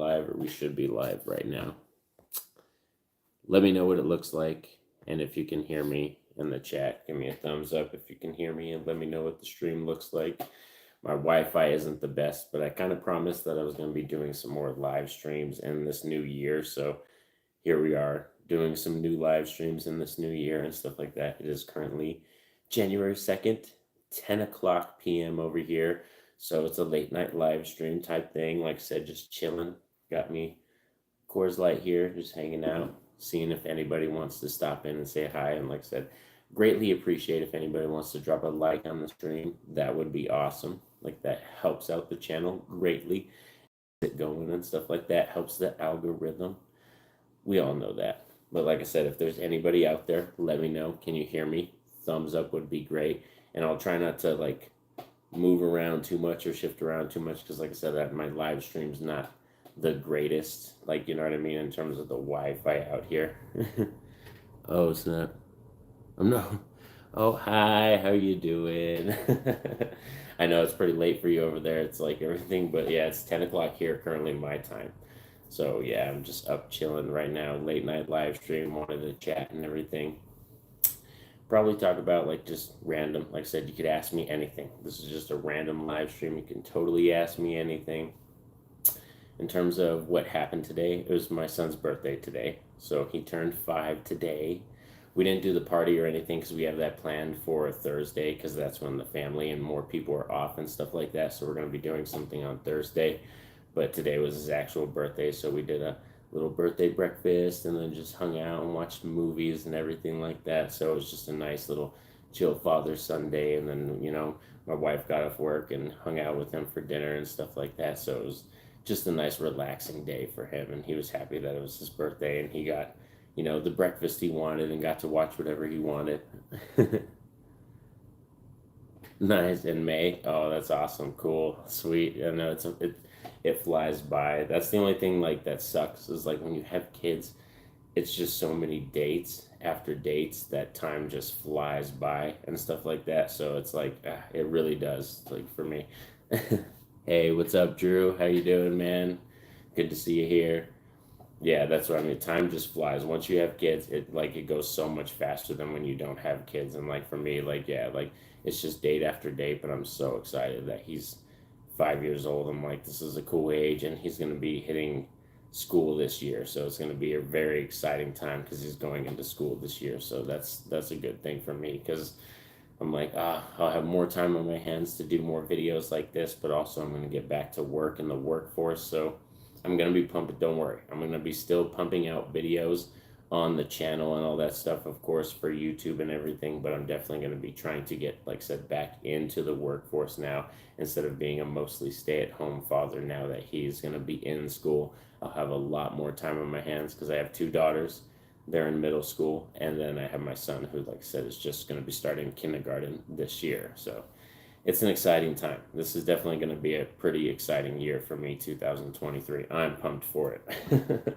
live, or we should be live right now. Let me know what it looks like, and if you can hear me in the chat, give me a thumbs up if you can hear me, and let me know what the stream looks like. My Wi-Fi isn't the best, but I kind of promised that I was going to be doing some more live streams in this new year, so here we are doing some new live streams in this new year and stuff like that. It is currently January 2nd, 10 o'clock p.m. over here. So it's a late night live stream type thing. Like I said, just chilling. Got me Coors Light here, just hanging out, seeing if anybody wants to stop in and say hi. And like I said, greatly appreciate if anybody wants to drop a like on the stream. That would be awesome. Like that helps out the channel greatly. It going and stuff like that helps the algorithm. We all know that. But like I said, if there's anybody out there, let me know. Can you hear me? Thumbs up would be great. And I'll try not to like move around too much or shift around too much because like I said, my live stream's not the greatest. Like, you know what I mean, in terms of the Wi-Fi out here. Oh, snap. I'm not. Oh, hi. How you doing? I know it's pretty late for you over there. It's like everything, but yeah, it's 10 o'clock here currently my time. So yeah, I'm just up chilling right now. Late night live stream, wanted to chat and everything. Probably talk about like just random. Like I said, you could ask me anything. This is just a random live stream. You can totally ask me anything. In terms of what happened today, it was my son's birthday today. So he turned 5 today. We didn't do the party or anything because we have that planned for Thursday because that's when the family and more people are off and stuff like that. So we're going to be doing something on Thursday. But today was his actual birthday, so we did a little birthday breakfast and then just hung out and watched movies and everything like that. So it was just a nice little chill Father Sunday. And then, you know, my wife got off work and hung out with him for dinner and stuff like that. So it was just a nice relaxing day for him. And he was happy that it was his birthday and he got, you know, the breakfast he wanted and got to watch whatever he wanted. Nice. In May. Oh, that's awesome. Cool. Sweet. I know it flies by. That's the only thing like that sucks is like when you have kids, it's just so many dates after dates that time just flies by and stuff like that. So it's like it really does. Like for me. Hey, what's up, Drew? How you doing, man? Good to see you here. Yeah, that's what I mean. Time just flies. Once you have kids, it goes so much faster than when you don't have kids. And like for me, like yeah, like it's just date after date. But I'm so excited that he's 5 years old. I'm like, this is a cool age, and he's going to be hitting school this year. So it's going to be a very exciting time because he's going into school this year. So that's a good thing for me because I'm like, I'll have more time on my hands to do more videos like this, but also I'm going to get back to work in the workforce. So I'm going to be pumping, don't worry. I'm going to be still pumping out videos on the channel and all that stuff, of course, for YouTube and everything, but I'm definitely going to be trying to get, like I said, back into the workforce now instead of being a mostly stay-at-home father. Now that he's going to be in school, I'll have a lot more time on my hands because I have 2 daughters. They're in middle school, and then I have my son who, like I said, is just going to be starting kindergarten this year. So it's an exciting time. This is definitely going to be a pretty exciting year for me, 2023. I'm pumped for it.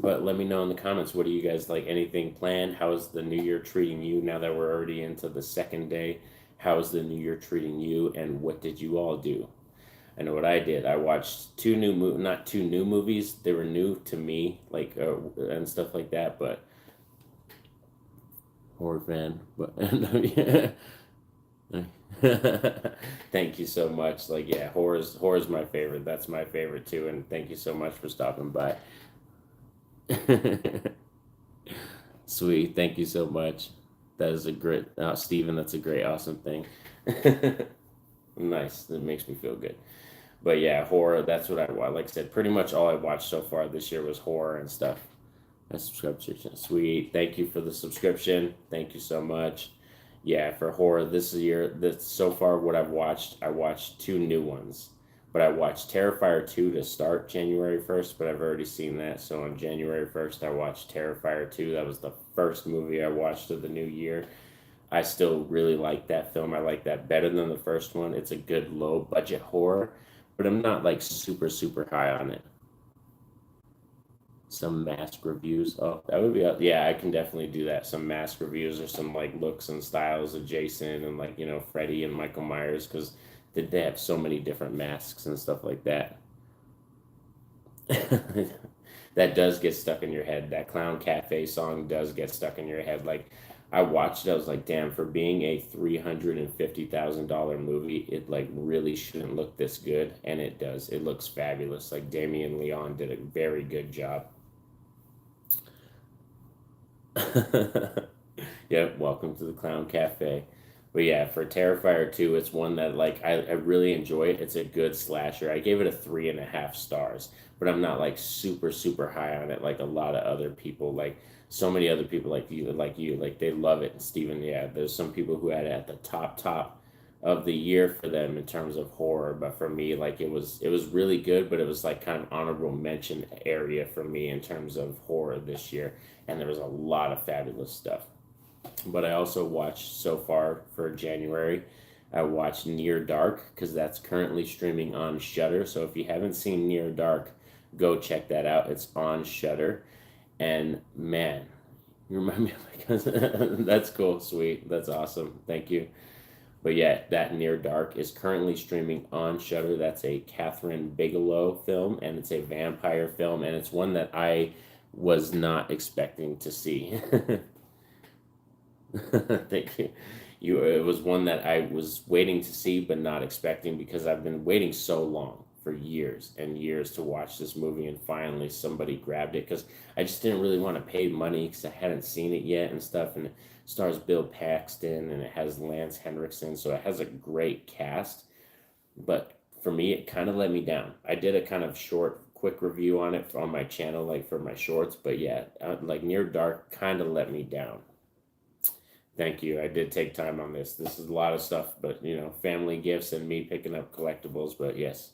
But let me know in the comments, what do you guys like? Anything planned? How's the new year treating you now that we're already into the second day? How's the new year treating you, and what did you all do? I know what I did. I watched not 2 new movies. They were new to me, like and stuff like that. But horror fan. But thank you so much. Like yeah, horror's my favorite. That's my favorite too. And thank you so much for stopping by. Sweet. Thank you so much. That is a great, Steven, that's a great, awesome thing. Nice. That makes me feel good. But yeah, horror, that's what I watch. Like I said, pretty much all I watched so far this year was horror and stuff. My subscription. Sweet. Thank you for the subscription. Thank you so much. Yeah, for horror this year, so far what I watched 2 new ones. But I watched Terrifier 2 to start January 1st, but I've already seen that. So on January 1st, I watched Terrifier 2. That was the first movie I watched of the new year. I still really like that film. I like that better than the first one. It's a good low budget horror, but I'm not like super, super high on it. Some mask reviews. Oh, that would be, yeah, I can definitely do that. Some mask reviews or some like looks and styles of Jason and like, you know, Freddy and Michael Myers, because They have so many different masks and stuff like that. That does get stuck in your head. That Clown Cafe song does get stuck in your head. Like I watched it, I was like, damn, for being a $350,000 movie, it like really shouldn't look this good, and it does. It looks fabulous. Like Damien Leon did a very good job. Yep, welcome to the Clown Cafe. But yeah, for Terrifier 2, it's one that like I really enjoy it. It's a good slasher. I gave it a 3.5 stars, but I'm not like super, super high on it like a lot of other people. Like so many other people like they love it. And Steven, yeah, there's some people who had it at the top of the year for them in terms of horror. But for me, like it was really good, but it was like kind of honorable mention area for me in terms of horror this year. And there was a lot of fabulous stuff. But I also watched so far for January. I watched Near Dark because that's currently streaming on Shudder. So if you haven't seen Near Dark, go check that out. It's on Shudder, and man, you remind me of my cousin. That's cool, sweet, that's awesome. Thank you. But yeah, that Near Dark is currently streaming on Shudder. That's a Catherine Bigelow film, and it's a vampire film, and it's one that I was not expecting to see. Thank you. It was one that I was waiting to see but not expecting because I've been waiting so long for years and years to watch this movie, and finally somebody grabbed it because I just didn't really want to pay money because I hadn't seen it yet and stuff. And it stars Bill Paxton and it has Lance Henriksen, so it has a great cast. But for me, it kind of let me down. I did a kind of short, quick review on it on my channel, like for my shorts. But yeah, like Near Dark kind of let me down. Thank you. I did take time on this. This is a lot of stuff, but family gifts and me picking up collectibles. But yes,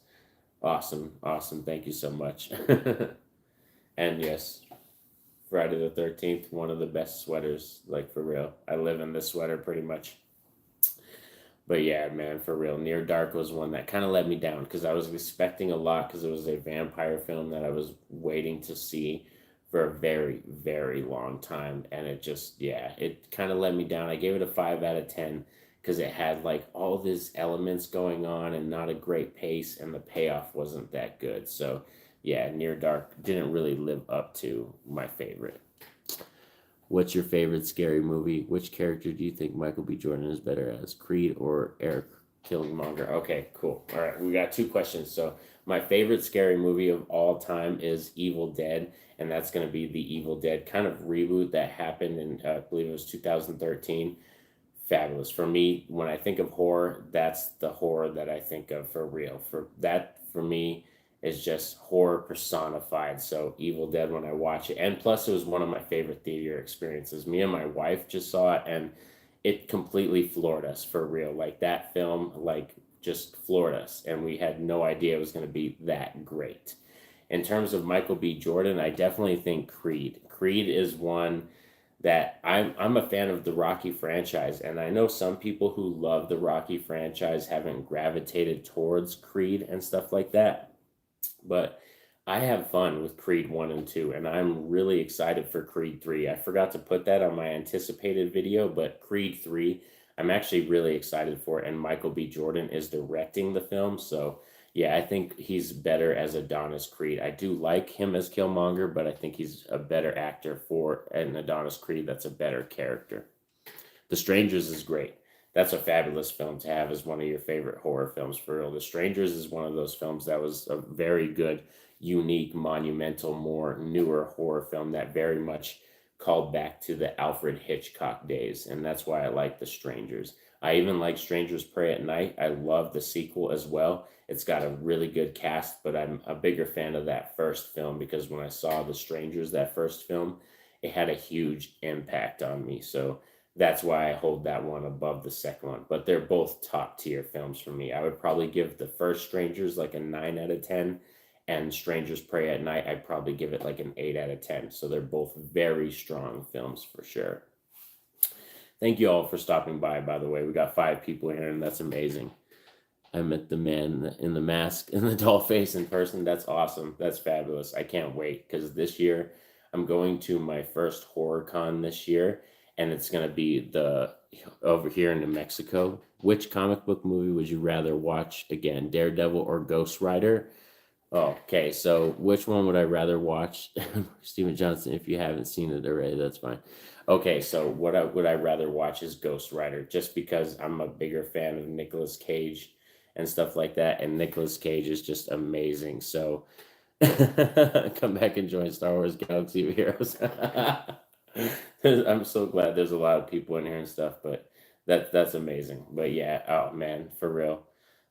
awesome, awesome. Thank you so much. And yes, Friday the 13th, one of the best sweaters, like for real. I live in this sweater pretty much. But yeah, man, for real. Near Dark was one that kind of let me down because I was expecting a lot because it was a vampire film that I was waiting to see for a very, very long time. And it just, yeah, it kind of let me down. I gave it a 5 out of 10 because it had like all these elements going on and not a great pace, and the payoff wasn't that good. So yeah, Near Dark didn't really live up to my favorite. What's your favorite scary movie? Which character do you think Michael B. Jordan is better as, Creed or Eric Killmonger? Okay, cool. All right, we got 2 questions. So my favorite scary movie of all time is Evil Dead, and that's going to be the Evil Dead kind of reboot that happened in, I believe it was 2013. Fabulous. For me, when I think of horror, that's the horror that I think of for real. For me, is just horror personified. So Evil Dead when I watch it. And plus it was one of my favorite theater experiences. Me and my wife just saw it and it completely floored us for real. Like that film like just floored us, and we had no idea it was going to be that great. In terms of Michael B. Jordan, I definitely think Creed. Creed is one that I'm a fan of the Rocky franchise, and I know some people who love the Rocky franchise haven't gravitated towards Creed and stuff like that. But I have fun with Creed 1 and 2, and I'm really excited for Creed 3. I forgot to put that on my anticipated video, but Creed 3, I'm actually really excited for it, and Michael B. Jordan is directing the film. So, yeah, I think he's better as Adonis Creed. I do like him as Killmonger, but I think he's a better actor for an Adonis Creed that's a better character. The Strangers is great. That's a fabulous film to have as one of your favorite horror films for real. The Strangers is one of those films that was a very good, unique, monumental, more newer horror film that very much called back to the Alfred Hitchcock days, and that's why I like The Strangers. I even like Strangers Pray at Night. I love the sequel as well. It's got a really good cast, but I'm a bigger fan of that first film because when I saw The Strangers, that first film, it had a huge impact on me. So that's why I hold that one above the second one. But they're both top tier films for me. I would probably give the first Strangers like a 9 out of 10, and Strangers Pray at Night, I'd probably give it like an 8 out of 10. So they're both very strong films for sure. Thank you all for stopping by the way. We got 5 people here, and that's amazing. I met the man in the mask and the doll face in person. That's awesome. That's fabulous. I can't wait because this year I'm going to my first horror con this year, and it's gonna be the over here in New Mexico. Which comic book movie would you rather watch again, Daredevil or Ghost Rider? Oh, okay, so which one would I rather watch? Steven Johnson, if you haven't seen it already, that's fine. Okay, so what I would I rather watch is Ghost Rider, just because I'm a bigger fan of Nicolas Cage and stuff like that, and Nicolas Cage is just amazing. So come back and join Star Wars Galaxy of Heroes. I'm so glad there's a lot of people in here and stuff, but that's amazing. But yeah, oh man, for real.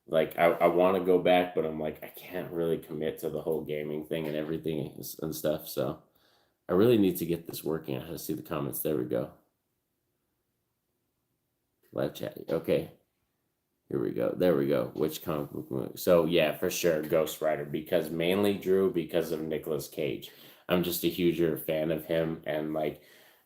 Like I want to go back, but I'm like I can't really commit to the whole gaming thing and everything and stuff. So I really need to get this working. I have to see the comments. There we go. Live chat. Okay. Here we go. There we go. Which comic book movie? So yeah, for sure, Ghost Rider. Because mainly Drew, because of Nicolas Cage. I'm just a huger fan of him, and like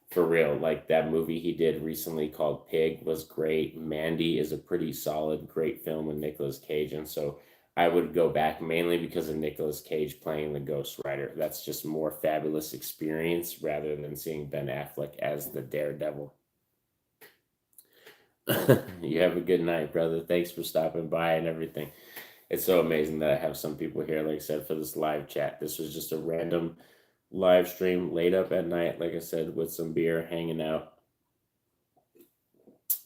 for real, like that movie he did recently called Pig was great. Mandy is a pretty solid, great film with Nicolas Cage, and so I would go back mainly because of Nicolas Cage playing the Ghost Rider. That's just more fabulous experience rather than seeing Ben Affleck as the Daredevil. You have a good night, brother. Thanks for stopping by and everything. It's so amazing that I have some people here, like I said, for this live chat. This was just a random live stream late up at night, like I said, with some beer, hanging out,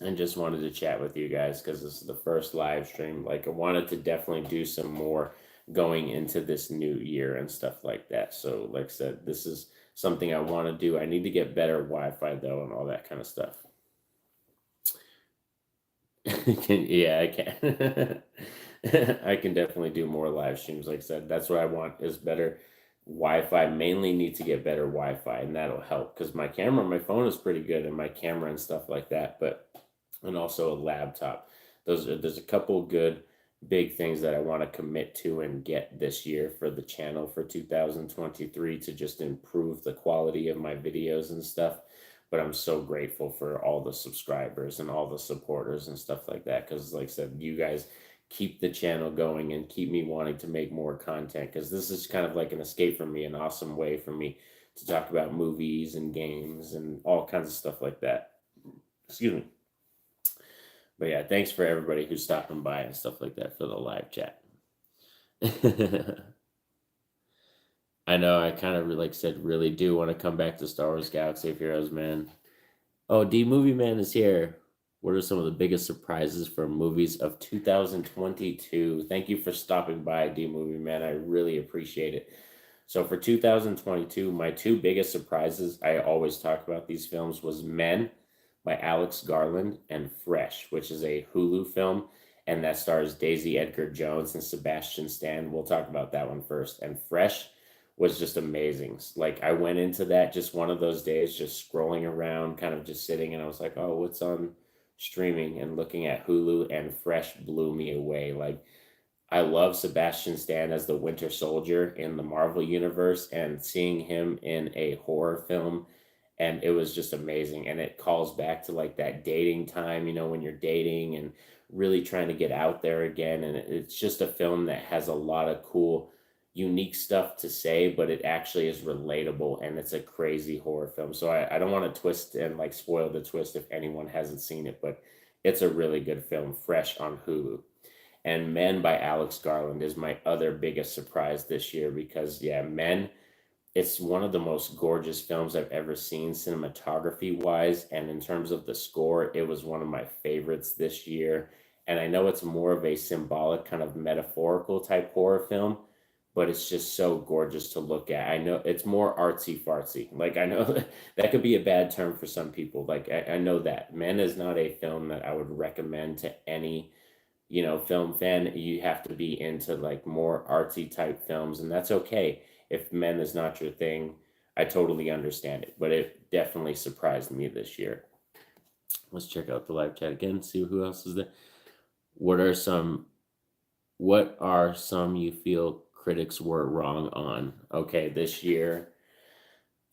and just wanted to chat with you guys because this is the first live stream. Like, I wanted to definitely do some more going into this new year and stuff like that. So, like I said, this is something I want to do. I need to get better Wi Fi, though, and all that kind of stuff. Yeah, I can. I can definitely do more live streams. Like I said, that's what I want is better Wi-Fi. Mainly need to get better Wi-Fi, and that'll help because my camera, my phone is pretty good, and my camera and stuff like that. But and also a laptop. There's a couple good big things that I want to commit to and get this year for the channel for 2023 to just improve the quality of my videos and stuff. But I'm so grateful for all the subscribers and all the supporters and stuff like that because like I said, you guys keep the channel going and keep me wanting to make more content because this is kind of like an escape for me, an awesome way for me to talk about movies and games and all kinds of stuff like that. Excuse me. But yeah, thanks for everybody who's stopping by and stuff like that for the live chat. I know I kind of like said really do want to come back to Star Wars Galaxy of Heroes, man. Oh, D Movie Man is here. What are some of the biggest surprises from movies of 2022? Thank you for stopping by, D Movie Man. I really appreciate it. So for 2022, my two biggest surprises, I always talk about these films, was Men by Alex Garland and Fresh, which is a Hulu film, and that stars Daisy Edgar Jones and Sebastian Stan. We'll talk about that one first. And Fresh was just amazing. Like I went into that just one of those days, just scrolling around, kind of just sitting, and I was like, oh, what's on streaming? And looking at Hulu, and Fresh blew me away. Like I love Sebastian Stan as the Winter Soldier in the Marvel Universe, and seeing him in a horror film, and it was just amazing. And it calls back to like that dating time, when you're dating and really trying to get out there again. And it's just a film that has a lot of cool, unique stuff to say, but it actually is relatable, and it's a crazy horror film. So I don't want to twist and like spoil the twist if anyone hasn't seen it, but it's a really good film, Fresh on Hulu. And Men by Alex Garland is my other biggest surprise this year because, yeah, Men, it's one of the most gorgeous films I've ever seen cinematography wise. And in terms of the score, it was one of my favorites this year. And I know it's more of a symbolic, kind of metaphorical type horror film, but it's just so gorgeous to look at. I know it's more artsy fartsy. Like, I know that could be a bad term for some people. Like, I know that. Men is not a film that I would recommend to any film fan. You have to be into like more artsy type films, and that's okay. If Men is not your thing, I totally understand it, but it definitely surprised me this year. Let's check out the live chat again, see who else is there. What are some you feel critics were wrong on? Okay, this year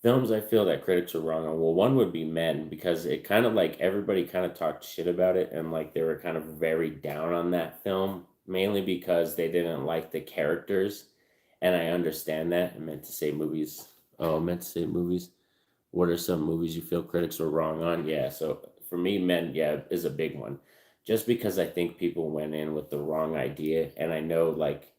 films I feel that critics are wrong on. Well, one would be Men because it kind of like everybody kind of talked shit about it, and like they were kind of very down on that film, mainly because they didn't like the characters. And I understand that. I meant to say movies. Oh, I meant to say movies. What are some movies you feel critics were wrong on? Yeah, so for me, Men, yeah, is a big one. Just because I think people went in with the wrong idea, and I know like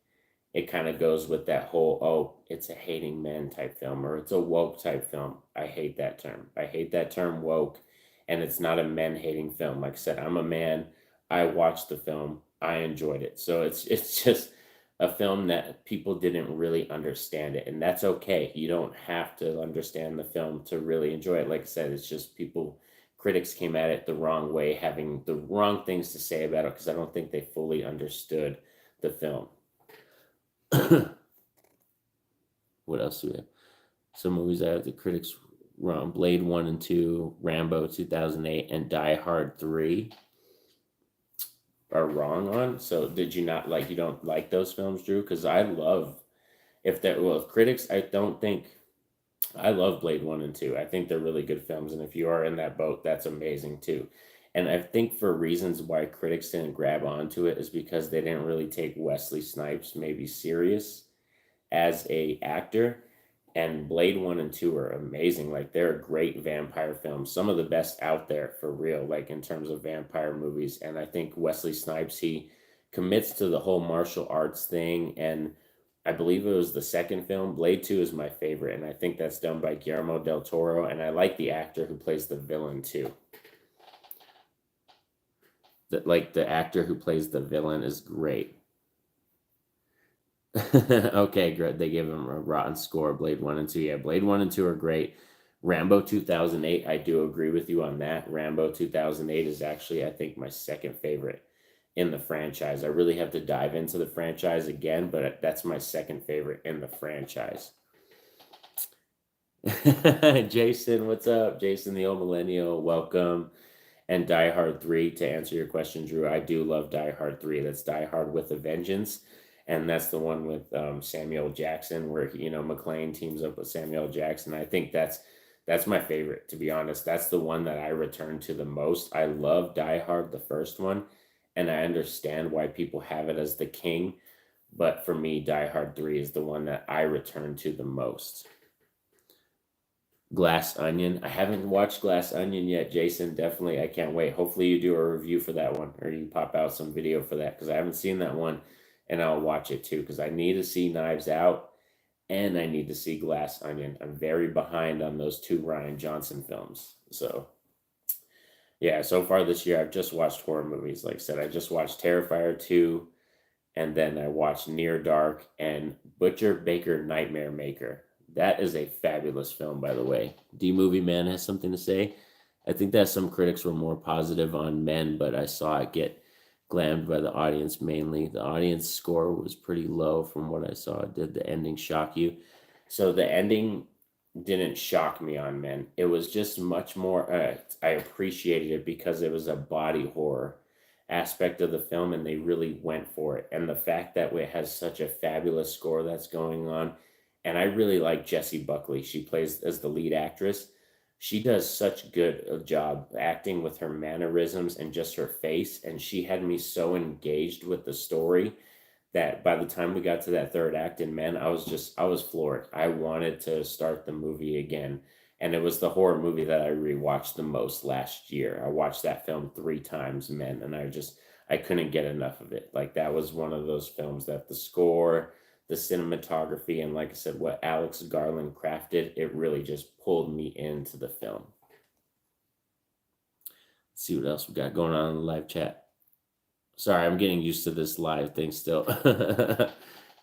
it kind of goes with that whole, oh, it's a hating men type film or it's a woke type film. I hate that term. I hate that term woke, and it's not a men hating film. Like I said, I'm a man. I watched the film. I enjoyed it. So it's just a film that people didn't really understand it, and that's okay. You don't have to understand the film to really enjoy it. Like I said, it's just people, critics came at it the wrong way, having the wrong things to say about it because I don't think they fully understood the film. What else do we have? Some movies I have the critics wrong: Blade 1 and 2, Rambo 2008, and Die Hard 3 are wrong on. So did you not like, you don't like those films, Drew? Because I love, if that, well, if critics, I don't think, I love Blade 1 and 2. I think they're really good films. And if you are in that boat, that's amazing too. And I think for reasons why critics didn't grab onto it is because they didn't really take Wesley Snipes maybe serious as a actor. And Blade 1 and 2 are amazing. Like they're great vampire films, some of the best out there for real, like in terms of vampire movies. And I think Wesley Snipes, he commits to the whole martial arts thing. And I believe it was the second film. Blade 2 is my favorite, and I think that's done by Guillermo del Toro. And I like the actor who plays the villain too. Like the actor who plays the villain is great. Okay, great. They gave him a rotten score. Blade 1 and 2. Yeah, Blade 1 and 2 are great. Rambo 2008, I do agree with you on that. Rambo 2008 is actually, I think, my second favorite in the franchise. I really have to dive into the franchise again, but that's my second favorite in the franchise. Jason, what's up? Jason, the old millennial, welcome. And Die Hard 3, to answer your question, Drew, I do love Die Hard 3. That's Die Hard with a Vengeance. And that's the one with Samuel Jackson, where McClane teams up with Samuel Jackson. I think that's my favorite, to be honest. That's the one that I return to the most. I love Die Hard, the first one, and I understand why people have it as the king. But for me, Die Hard 3 is the one that I return to the most. Glass Onion. I haven't watched Glass Onion yet, Jason. Definitely, I can't wait. Hopefully, you do a review for that one, or you pop out some video for that, because I haven't seen that one, and I'll watch it too, because I need to see Knives Out and I need to see Glass Onion. I'm very behind on those two Rian Johnson films. So, yeah, so far this year, I've just watched horror movies. Like I said, I just watched Terrifier 2, and then I watched Near Dark and Butcher Baker Nightmare Maker. That is a fabulous film, by the way. D Movie Man has something to say. I think that some critics were more positive on Men, but I saw it get glammed by the audience mainly. The audience score was pretty low from what I saw. Did the ending shock you? So the ending didn't shock me on Men. It was just much more, I appreciated it because it was a body horror aspect of the film, and they really went for it. And the fact that it has such a fabulous score that's going on, and I really like Jessie Buckley. She plays as the lead actress. She does such good a job acting with her mannerisms and just her face, and she had me so engaged with the story that by the time we got to that third act in Men, I was floored. I wanted to start the movie again. And it was the horror movie that I rewatched the most last year. I watched that film 3 times, Men, and I couldn't get enough of it. Like that was one of those films that the score, the cinematography, and like I said, what Alex Garland crafted, it really just pulled me into the film. Let's see what else we got going on in the live chat. Sorry, I'm getting used to this live thing still.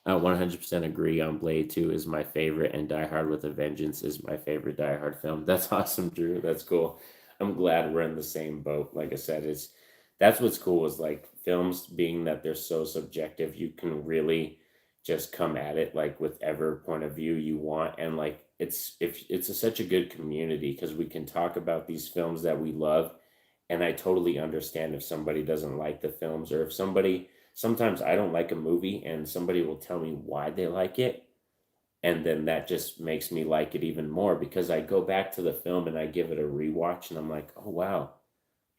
I 100% agree on Blade 2 is my favorite, and Die Hard with a Vengeance is my favorite Die Hard film. That's awesome, Drew. That's cool. I'm glad we're in the same boat. Like I said, that's what's cool is like films being that they're so subjective, you can really just come at it like with whatever point of view you want. And like such a good community because we can talk about these films that we love, and I totally understand if somebody doesn't like the films, or if sometimes I don't like a movie and somebody will tell me why they like it. And then that just makes me like it even more because I go back to the film and I give it a rewatch and I'm like, oh, wow,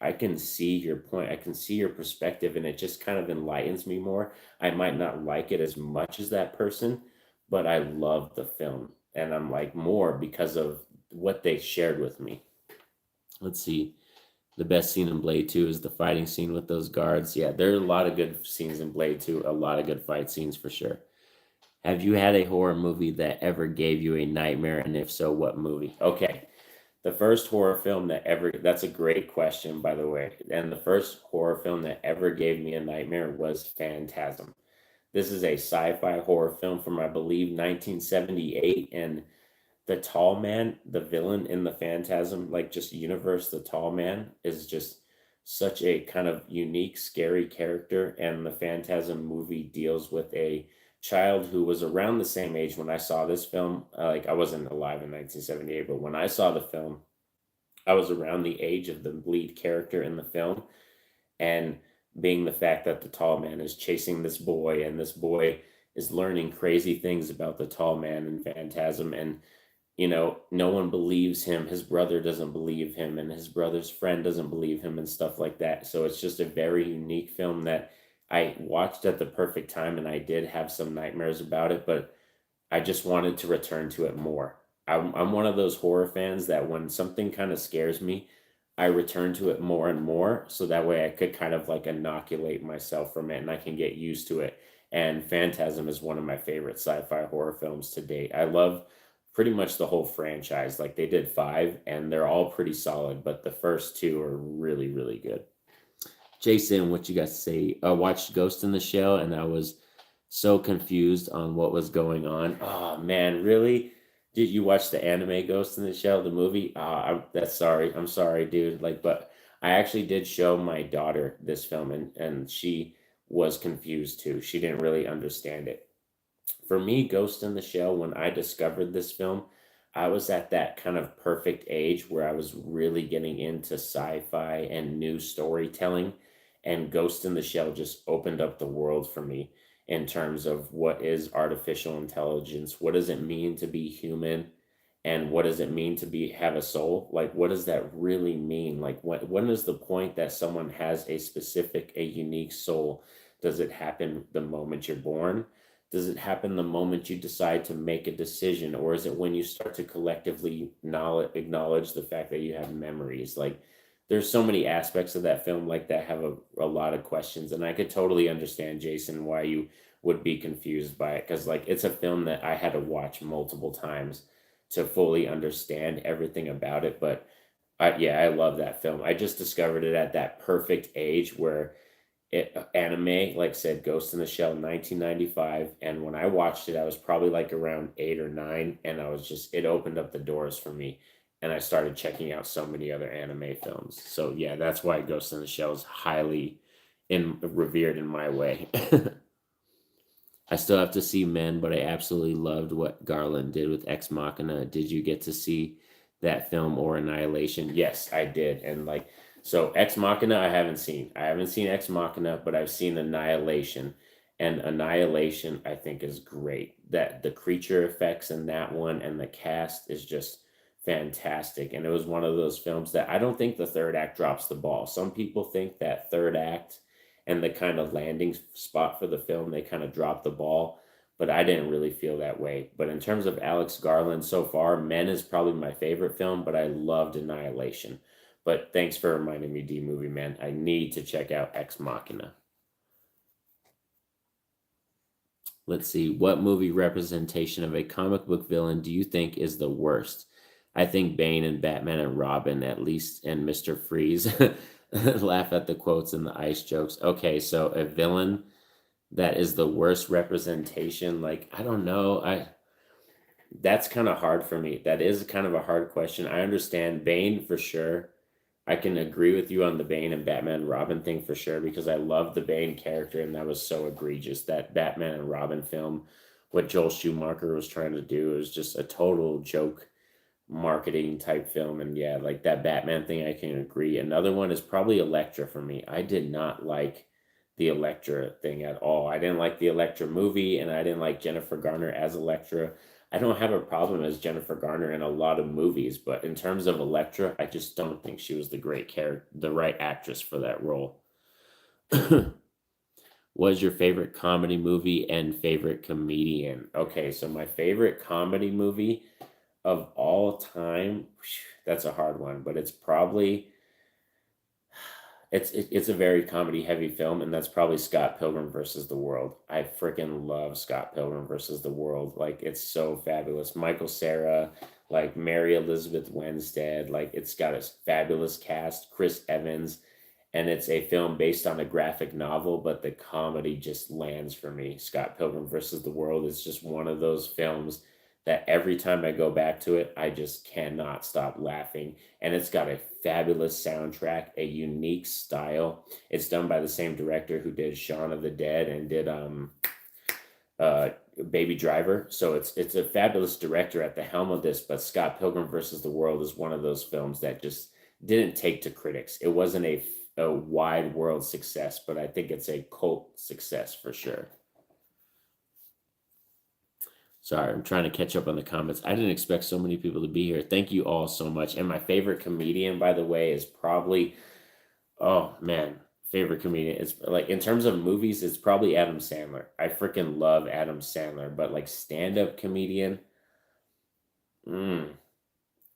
I can see your point. I can see your perspective, and it just kind of enlightens me more. I might not like it as much as that person, but I love the film. And I'm like more because of what they shared with me. Let's see. The best scene in Blade 2 is the fighting scene with those guards. Yeah, there are a lot of good scenes in Blade 2, a lot of good fight scenes for sure. Have you had a horror movie that ever gave you a nightmare? And if so, what movie? Okay. The first horror film that ever, that's a great question, by the way. And the first horror film that ever gave me a nightmare was Phantasm. This is a sci fi horror film from, I believe, 1978. And the tall man, the villain in the Phantasm, like just universe, the tall man is just such a kind of unique, scary character. And the Phantasm movie deals with a child who was around the same age when I saw this film. Like I wasn't alive in 1978, but when I saw the film, I was around the age of the lead character in the film. And being the fact that the tall man is chasing this boy, and this boy is learning crazy things about the tall man and Phantasm, and no one believes him. His brother doesn't believe him, and his brother's friend doesn't believe him, and stuff like that. So it's just a very unique film that I watched at the perfect time, and I did have some nightmares about it, but I just wanted to return to it more. I'm one of those horror fans that when something kind of scares me, I return to it more and more so that way I could kind of like inoculate myself from it and I can get used to it. And Phantasm is one of my favorite sci-fi horror films to date. I love pretty much the whole franchise. Like they did five and they're all pretty solid, but the first two are really, really good. Jason, what you guys say? I watched Ghost in the Shell and I was so confused on what was going on. Oh man, really? Did you watch the anime Ghost in the Shell, the movie? That's sorry. I'm sorry, dude. Like, but I actually did show my daughter this film, and she was confused too. She didn't really understand it. For me, Ghost in the Shell, when I discovered this film, I was at that kind of perfect age where I was really getting into sci-fi and new storytelling, and Ghost in the Shell just opened up the world for me in terms of what is artificial intelligence, what does it mean to be human, and what does it mean to be have a soul? Like, what does that really mean? Like, when is the point that someone has a unique soul? Does it happen the moment you're born? Does it happen the moment you decide to make a decision, or is it when you start to collectively acknowledge the fact that you have memories? Like, there's so many aspects of that film like that have a lot of questions, and I could totally understand, Jason, why you would be confused by it, because like it's a film that I had to watch multiple times to fully understand everything about it. But yeah, I love that film. I just discovered it at that perfect age where anime, like I said, Ghost in the Shell 1995, and when I watched it I was probably like around 8 or 9, and I was just, it opened up the doors for me, and I started checking out so many other anime films. So yeah, that's why Ghost in the Shell is highly revered in my way. I still have to see Men, but I absolutely loved what Garland did with Ex Machina. Did you get to see that film or Annihilation? Yes, I did. And like, so Ex Machina, I haven't seen. I haven't seen Ex Machina, but I've seen Annihilation. And Annihilation, I think, is great. That the creature effects in that one and the cast is just fantastic. And it was one of those films that I don't think the third act drops the ball. Some people think that third act and the kind of landing spot for the film, they kind of dropped the ball. But I didn't really feel that way. But in terms of Alex Garland so far, Men is probably my favorite film, but I loved Annihilation. But thanks for reminding me, D Movie Man. I need to check out Ex Machina. Let's see. What movie representation of a comic book villain do you think is the worst? I think Bane and Batman and Robin, at least, and Mr. Freeze. Laugh at the quotes and the ice jokes. Okay, so a villain that is the worst representation. Like, I don't know. That's kind of hard for me. That is kind of a hard question. I understand Bane for sure. I can agree with you on the Bane and Batman Robin thing for sure, because I love the Bane character and that was so egregious. That Batman and Robin film, what Joel Schumacher was trying to do, is just a total joke marketing type film. And yeah, like that Batman thing, I can agree. Another one is probably Elektra for me. I did not like the Elektra thing at all. I didn't like the Elektra movie, and I didn't like Jennifer Garner as Elektra. I don't have a problem as Jennifer Garner in a lot of movies, but in terms of Elektra, I just don't think she was the great character, the right actress for that role. What is your favorite comedy movie and favorite comedian? Okay, so my favorite comedy movie, of all time, that's a hard one, but it's probably it's a very comedy heavy film, and that's probably Scott Pilgrim versus the World. I freaking love Scott Pilgrim versus the World. Like it's so fabulous. Michael Cera, like Mary Elizabeth Winstead, like it's got a fabulous cast. Chris Evans, and it's a film based on a graphic novel, but the comedy just lands for me. Scott Pilgrim versus the World is just one of those films that every time I go back to it, I just cannot stop laughing. And it's got a fabulous soundtrack, a unique style. It's done by the same director who did Shaun of the Dead and did uh Baby Driver. So it's a fabulous director at the helm of this, but Scott Pilgrim versus the World is one of those films that just didn't take to critics. It wasn't a wide world success, but I think it's a cult success for sure. Sorry, I'm trying to catch up on the comments. I didn't expect so many people to be here. Thank you all so much. And my favorite comedian, by the way, is probably, oh man, favorite comedian. It's like in terms of movies, it's probably Adam Sandler. I freaking love Adam Sandler, but like stand-up comedian, mm,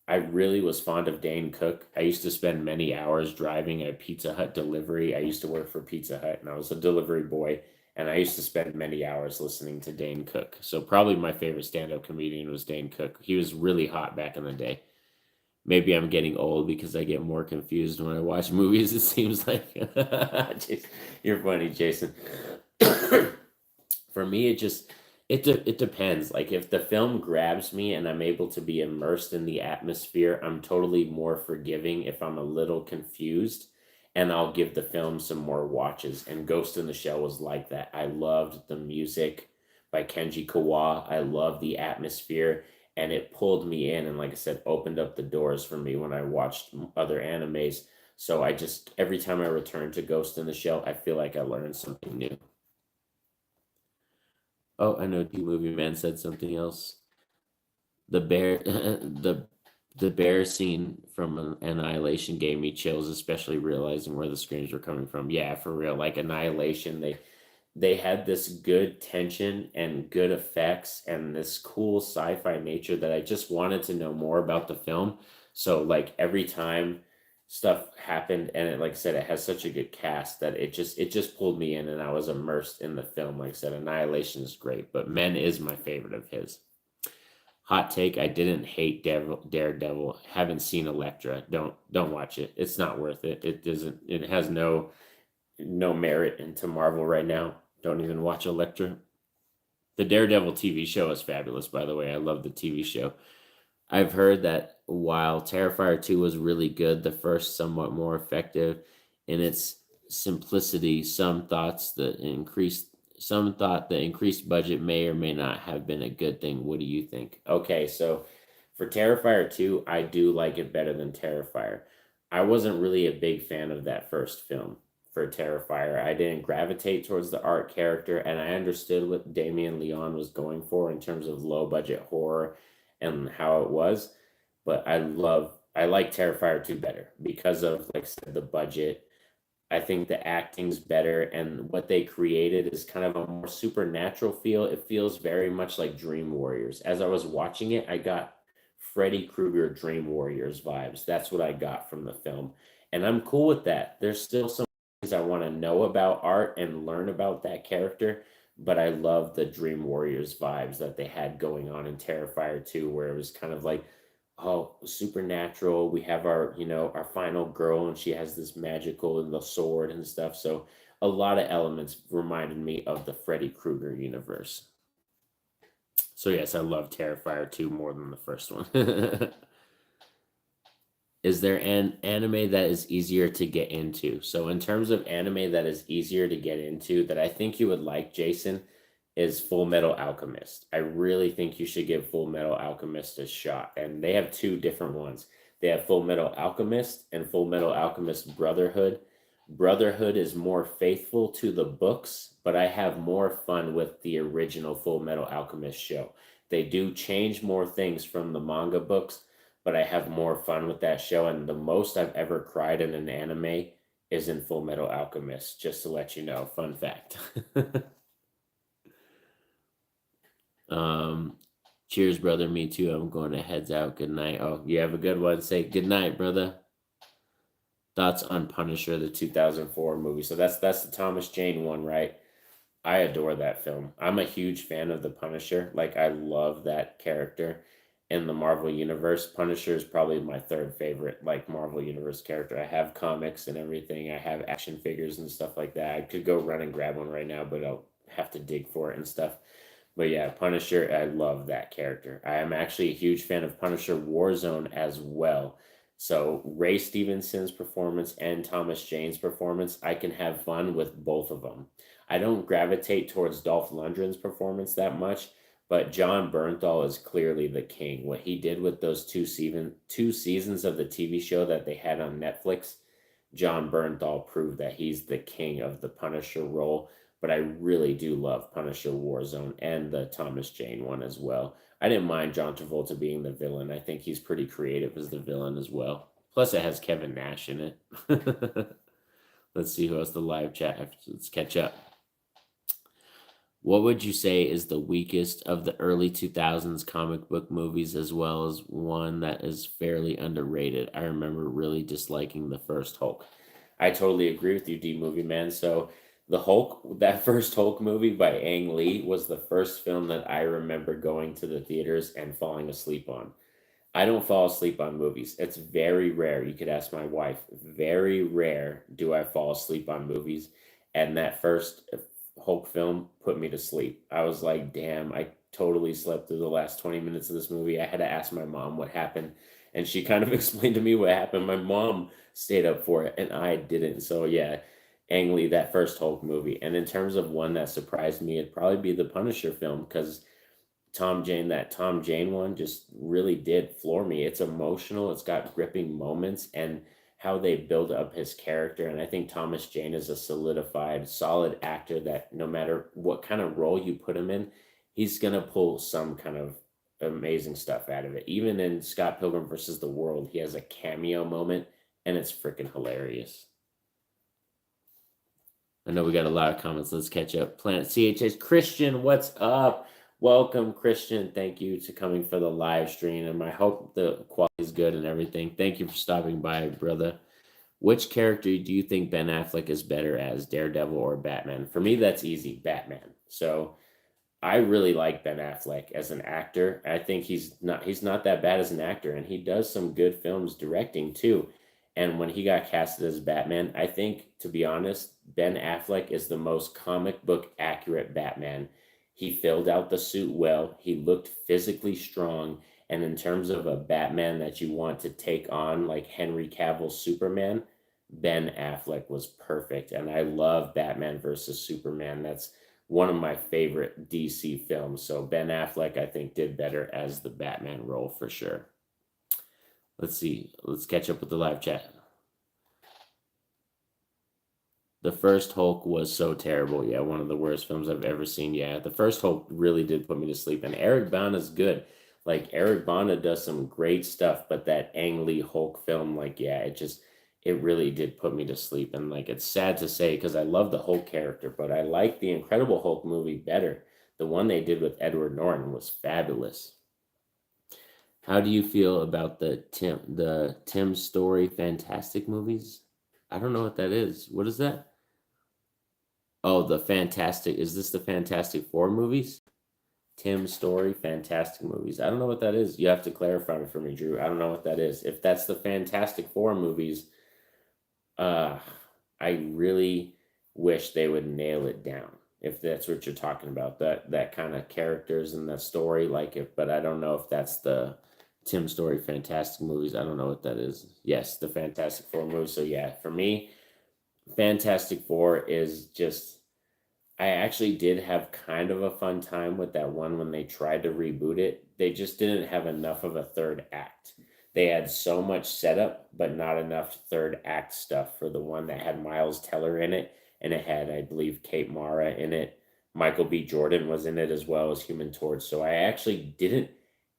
I really was fond of Dane Cook. I used to spend many hours driving a Pizza Hut delivery. I used to work for Pizza Hut and I was a delivery boy. And I used to spend many hours listening to Dane Cook. So probably my favorite stand-up comedian was Dane Cook. He was really hot back in the day. Maybe I'm getting old because I get more confused when I watch movies, it seems like. You're funny, Jason. For me, it depends. Like if the film grabs me and I'm able to be immersed in the atmosphere, I'm totally more forgiving if I'm a little confused, and I'll give the film some more watches. And Ghost in the Shell was like that. I loved the music by Kenji Kawa. I loved the atmosphere, and it pulled me in, and like I said, opened up the doors for me when I watched other animes. So I just every time I return to Ghost in the Shell, I feel like I learned something new. Oh, I know D Movie Man said something else. The bear, the bear scene from Annihilation gave me chills, especially realizing where the screams were coming from. Yeah, for real. Like Annihilation, they had this good tension and good effects and this cool sci-fi nature that I just wanted to know more about the film. So like every time stuff happened and it, like I said, it has such a good cast that it just pulled me in and I was immersed in the film. Like I said, Annihilation is great, but Men is my favorite of his. Hot take, I didn't hate Daredevil. Haven't seen Elektra. Don't watch it. It's not worth it. It has no merit into Marvel right now. Don't even watch Elektra. The Daredevil TV show is fabulous, by the way. I love the TV show. I've heard that while Terrifier 2 was really good, the first somewhat more effective in its simplicity. Some thought the increased budget may or may not have been a good thing. What do you think? Okay, so for Terrifier 2, I do like it better than Terrifier. I wasn't really a big fan of that first film for Terrifier. I didn't gravitate towards the art character, and I understood what Damien Leon was going for in terms of low budget horror and how it was. But I like Terrifier 2 better because of, like I said, the budget. I think the acting's better, and what they created is kind of a more supernatural feel. It feels very much like Dream Warriors. As I was watching it, I got Freddy Krueger Dream Warriors vibes. That's what I got from the film. And I'm cool with that. There's still some things I want to know about art and learn about that character, but I love the Dream Warriors vibes that they had going on in Terrifier 2, where it was kind of like, oh, supernatural. We have our final girl, and she has this magical and the sword and stuff. So a lot of elements reminded me of the Freddy Krueger universe. So yes, I love Terrifier 2 more than the first one. Is there an anime that is easier to get into? So in terms of anime that is easier to get into that I think you would like, Jason, is Full Metal Alchemist. I really think you should give Full Metal Alchemist a shot. And they have two different ones. They have Full Metal Alchemist and Full Metal Alchemist Brotherhood. Brotherhood is more faithful to the books, but I have more fun with the original Full Metal Alchemist show. They do change more things from the manga books, but I have more fun with that show. And the most I've ever cried in an anime is in Full Metal Alchemist, just to let you know. Fun fact. um, Cheers, brother. Me too. I'm going to heads out. Good night. Oh, you have a good one. Say good night, brother. Thoughts on Punisher, the 2004 movie. So that's the Thomas Jane one, right? I adore that film. I'm a huge fan of the Punisher. Like I love that character in the Marvel Universe. Punisher is probably my third favorite like Marvel Universe character. I have comics and everything. I have action figures and stuff like that. I could go run and grab one right now, but I'll have to dig for it and stuff. But yeah, Punisher, I love that character. I am actually a huge fan of Punisher Warzone as well. So Ray Stevenson's performance and Thomas Jane's performance, I can have fun with both of them. I don't gravitate towards Dolph Lundgren's performance that much, but John Bernthal is clearly the king. What he did with those two seasons of the TV show that they had on Netflix, John Bernthal proved that he's the king of the Punisher role. But I really do love Punisher Warzone and the Thomas Jane one as well. I didn't mind John Travolta being the villain. I think he's pretty creative as the villain as well. Plus, it has Kevin Nash in it. Let's see who else the live chat. Let's catch up. What would you say is the weakest of the early 2000s comic book movies, as well as one that is fairly underrated? I remember really disliking the first Hulk. I totally agree with you, D Movie Man. So, the Hulk, that first Hulk movie by Ang Lee, was the first film that I remember going to the theaters and falling asleep on. I don't fall asleep on movies. It's very rare. You could ask my wife. Very rare do I fall asleep on movies. And that first Hulk film put me to sleep. I was like, damn, I totally slept through the last 20 minutes of this movie. I had to ask my mom what happened. And she kind of explained to me what happened. My mom stayed up for it and I didn't. So, yeah, Ang Lee, that first Hulk movie. And in terms of one that surprised me, it'd probably be the Punisher film because that Tom Jane one just really did floor me. It's emotional, it's got gripping moments, and how they build up his character. And I think Thomas Jane is a solidified, solid actor that no matter what kind of role you put him in, he's going to pull some kind of amazing stuff out of it. Even in Scott Pilgrim versus the World, he has a cameo moment, and it's freaking hilarious. I know we got a lot of comments. Let's catch up. Planet CHS. Christian, what's up? Welcome, Christian. Thank you to coming for the live stream. And I hope the quality is good and everything. Thank you for stopping by, brother. Which character do you think Ben Affleck is better as, Daredevil or Batman? For me, that's easy, Batman. So I really like Ben Affleck as an actor. I think he's not that bad as an actor, and he does some good films directing too. And when he got casted as Batman, I think, to be honest, Ben Affleck is the most comic book accurate Batman. He filled out the suit well. He looked physically strong. And in terms of a Batman that you want to take on, like Henry Cavill's Superman, Ben Affleck was perfect. And I love Batman versus Superman. That's one of my favorite DC films. So Ben Affleck, I think, did better as the Batman role for sure. Let's see. Let's catch up with the live chat. The first Hulk was so terrible. Yeah, one of the worst films I've ever seen. Yeah, the first Hulk really did put me to sleep. And Eric Bana's good. Like, Eric Bana does some great stuff, but that Ang Lee Hulk film, like, yeah, it really did put me to sleep. And, like, it's sad to say because I love the Hulk character, but I like the Incredible Hulk movie better. The one they did with Edward Norton was fabulous. How do you feel about the Tim Story Fantastic movies? I don't know what that is. What is that? Oh, is this the Fantastic Four movies? Tim Story Fantastic movies. I don't know what that is. You have to clarify it for me, Drew. I don't know what that is. If that's the Fantastic Four movies, uh, I really wish they would nail it down. If that's what you're talking about, that kind of characters and the story, like it, but I don't know if that's the Tim Story Fantastic movies. I don't know what that is. Yes, the Fantastic Four movies. So yeah, for me, Fantastic Four is just I actually did have kind of a fun time with that one when they tried to reboot it. They just didn't have enough of a third act. They had so much setup, but not enough third act stuff for the one that had Miles Teller in it. And it had, I believe, Kate Mara in it. Michael B. Jordan was in it as well as Human Torch. So I actually didn't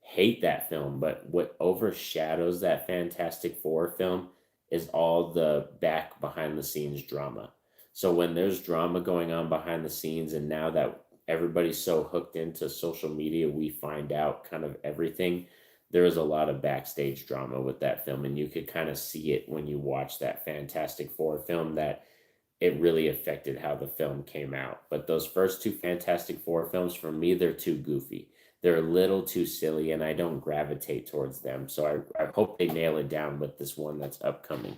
hate that film, but what overshadows that Fantastic Four film is all the back behind the scenes drama. So when there's drama going on behind the scenes, and now that everybody's so hooked into social media, we find out kind of everything. There was a lot of backstage drama with that film, and you could kind of see it when you watch that Fantastic Four film, that it really affected how the film came out. But those first two Fantastic Four films, for me, they're too goofy. They're a little too silly, and I don't gravitate towards them. So I hope they nail it down with this one that's upcoming.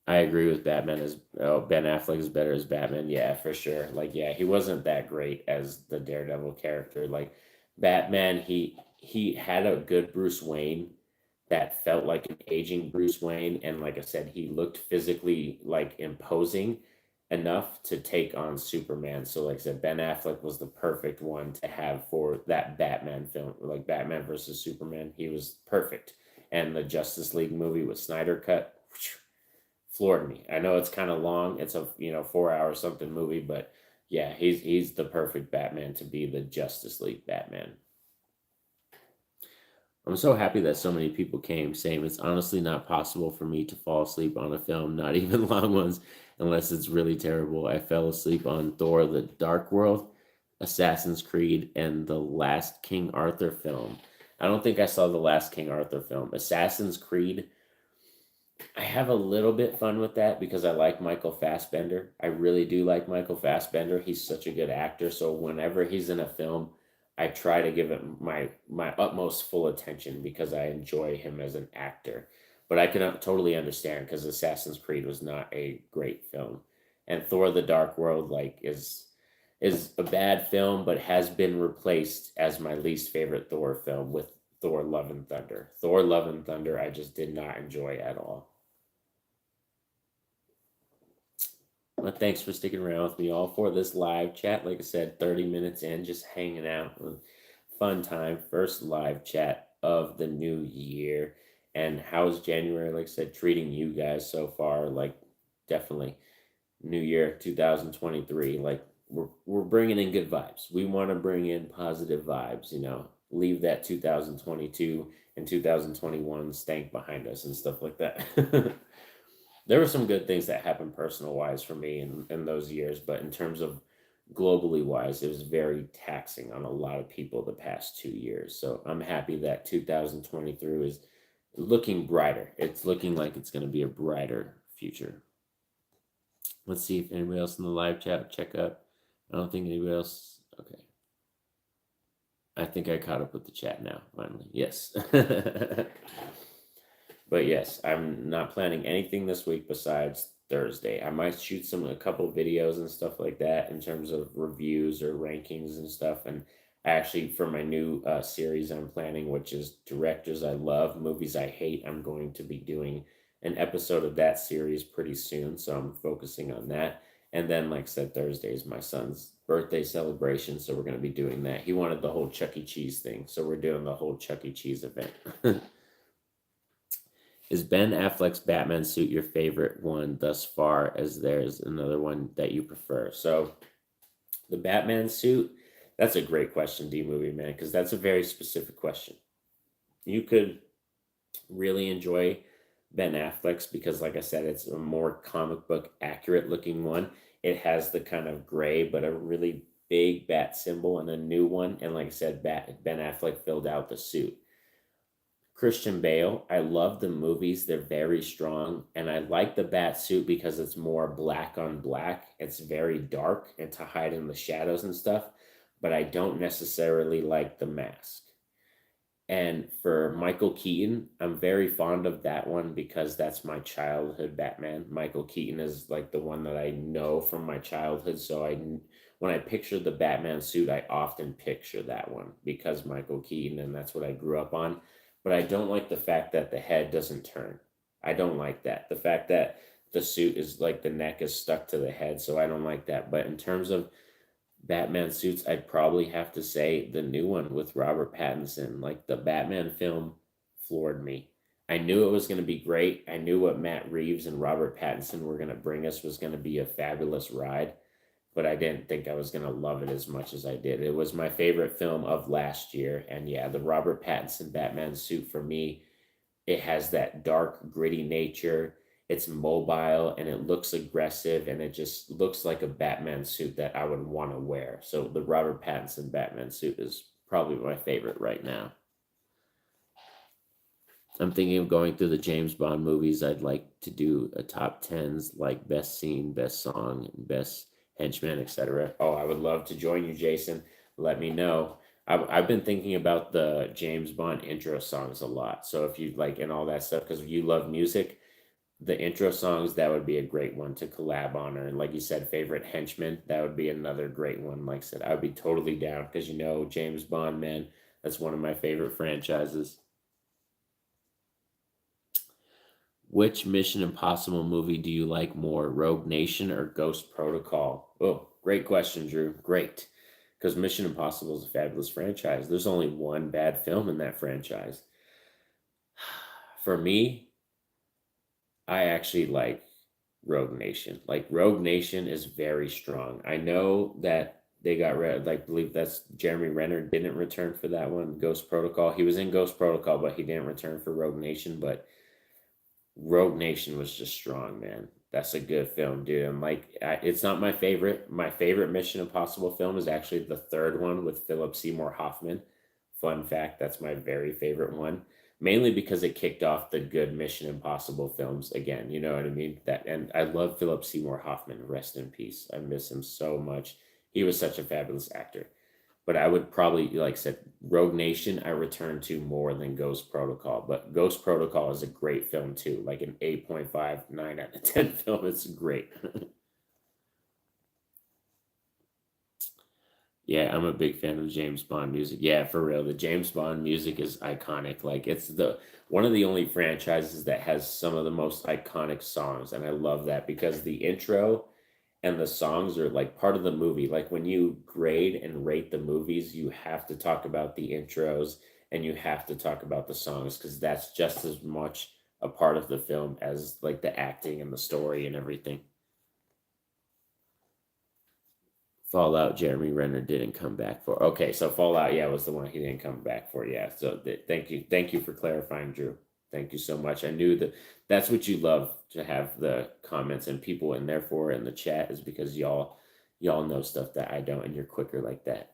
I agree with Batman as Ben Affleck is better as Batman. Yeah, for sure. Like, yeah, he wasn't that great as the Daredevil character. Like Batman, he had a good Bruce Wayne that felt like an aging Bruce Wayne, and like I said, he looked physically like imposing enough to take on Superman. So, like I said, Ben Affleck was the perfect one to have for that Batman film, like Batman versus Superman. He was perfect, and the Justice League movie with Snyder cut floored me. I know it's kind of long. It's a 4 hour something movie, but yeah, he's the perfect Batman to be the Justice League Batman. I'm so happy that so many people came saying it's honestly not possible for me to fall asleep on a film, not even long ones, unless it's really terrible. I fell asleep on Thor: The Dark World, Assassin's Creed, and the last King Arthur film. I don't think I saw the last King Arthur film. Assassin's Creed, I have a little bit fun with that because I like Michael Fassbender. I really do like Michael Fassbender. He's such a good actor. So whenever he's in a film, I try to give it my utmost full attention because I enjoy him as an actor. But I can totally understand because Assassin's Creed was not a great film, and Thor: The Dark World is a bad film, but has been replaced as my least favorite Thor film with Thor: Love and Thunder. Thor: Love and Thunder, I just did not enjoy at all. Well, thanks for sticking around with me all for this live chat. Like I said, 30 minutes in, just hanging out. Fun time. First live chat of the new year. And how's January, like I said, treating you guys so far? Like, definitely new year 2023. Like, we're bringing in good vibes. We want to bring in positive vibes, leave that 2022 and 2021 stank behind us and stuff like that. There were some good things that happened personal wise for me in those years, but in terms of globally wise, it was very taxing on a lot of people the past 2 years. So I'm happy that 2023 is looking brighter. It's looking like it's going to be a brighter future. Let's see if anybody else in the live chat check up. I don't think anybody else. Okay. I think I caught up with the chat now, finally. Yes. But yes, I'm not planning anything this week besides Thursday. I might shoot a couple videos and stuff like that in terms of reviews or rankings and stuff. And actually, for my new series I'm planning, which is Directors I Love, Movies I Hate, I'm going to be doing an episode of that series pretty soon. So I'm focusing on that. And then, like I said, Thursday is my son's birthday celebration. So we're going to be doing that. He wanted the whole Chuck E. Cheese thing. So we're doing the whole Chuck E. Cheese event. Is Ben Affleck's Batman suit your favorite one thus far, as there's another one that you prefer? So, the Batman suit, that's a great question, D Movie Man, because that's a very specific question. You could really enjoy Ben Affleck's because, like I said, it's a more comic book accurate looking one. It has the kind of gray, but a really big bat symbol and a new one. And like I said, Ben Affleck filled out the suit. Christian Bale, I love the movies. They're very strong. And I like the bat suit because it's more black on black. It's very dark and to hide in the shadows and stuff. But I don't necessarily like the mask. And for Michael Keaton, I'm very fond of that one because that's my childhood Batman. Michael Keaton is like the one that I know from my childhood. So when I picture the Batman suit, I often picture that one because Michael Keaton, and that's what I grew up on. But I don't like the fact that the head doesn't turn. I don't like that. The fact that the suit is like the neck is stuck to the head. So I don't like that. But in terms of Batman suits, I'd probably have to say the new one with Robert Pattinson. Like the Batman film floored me. I knew it was going to be great. I knew what Matt Reeves and Robert Pattinson were going to bring us was going to be a fabulous ride, but I didn't think I was going to love it as much as I did. It was my favorite film of last year. And yeah, the Robert Pattinson Batman suit for me, it has that dark, gritty nature. It's mobile and it looks aggressive and it just looks like a Batman suit that I would want to wear. So the Robert Pattinson Batman suit is probably my favorite right now. I'm thinking of going through the James Bond movies. I'd like to do a top tens, like best scene, best song, and best henchman, etc. Oh, I would love to join you, Jason. Let me know. I've been thinking about the James Bond intro songs a lot. So if you like and all that stuff, because you love music, the intro songs, that would be a great one to collab on. Or like you said, favorite henchman, that would be another great one. Like I said, I would be totally down because James Bond, man, that's one of my favorite franchises. Which Mission Impossible movie do you like more, Rogue Nation or Ghost Protocol? Oh, great question, Drew. Great. Because Mission Impossible is a fabulous franchise. There's only one bad film in that franchise. For me, I actually like Rogue Nation. Like Rogue Nation is very strong. I know that they got rid. Like, believe that's Jeremy Renner didn't return for that one. Ghost Protocol. He was in Ghost Protocol, but he didn't return for Rogue Nation. But Rogue Nation was just strong, man. That's a good film, dude. And like, it's not my favorite. My favorite Mission Impossible film is actually the third one with Philip Seymour Hoffman. Fun fact, that's my very favorite one. Mainly because it kicked off the good Mission Impossible films again. You know what I mean? That, and I love Philip Seymour Hoffman. Rest in peace. I miss him so much. He was such a fabulous actor. But I would probably, like I said, Rogue Nation, I return to more than Ghost Protocol. But Ghost Protocol is a great film too, like an 8.5, 9 out of 10 film. It's great. Yeah, I'm a big fan of James Bond music. Yeah, for real. The James Bond music is iconic. Like it's the one of the only franchises that has some of the most iconic songs. And I love that because the intro and the songs are like part of the movie. Like when you grade and rate the movies, you have to talk about the intros and you have to talk about the songs because that's just as much a part of the film as like the acting and the story and everything. Fallout, Jeremy Renner didn't come back for. Okay, so Fallout, yeah, was the one he didn't come back for. Yeah, so thank you for clarifying, Drew. Thank you so much. I knew that that's what you love to have the comments and people in there for in the chat is because y'all know stuff that I don't, and you're quicker like that.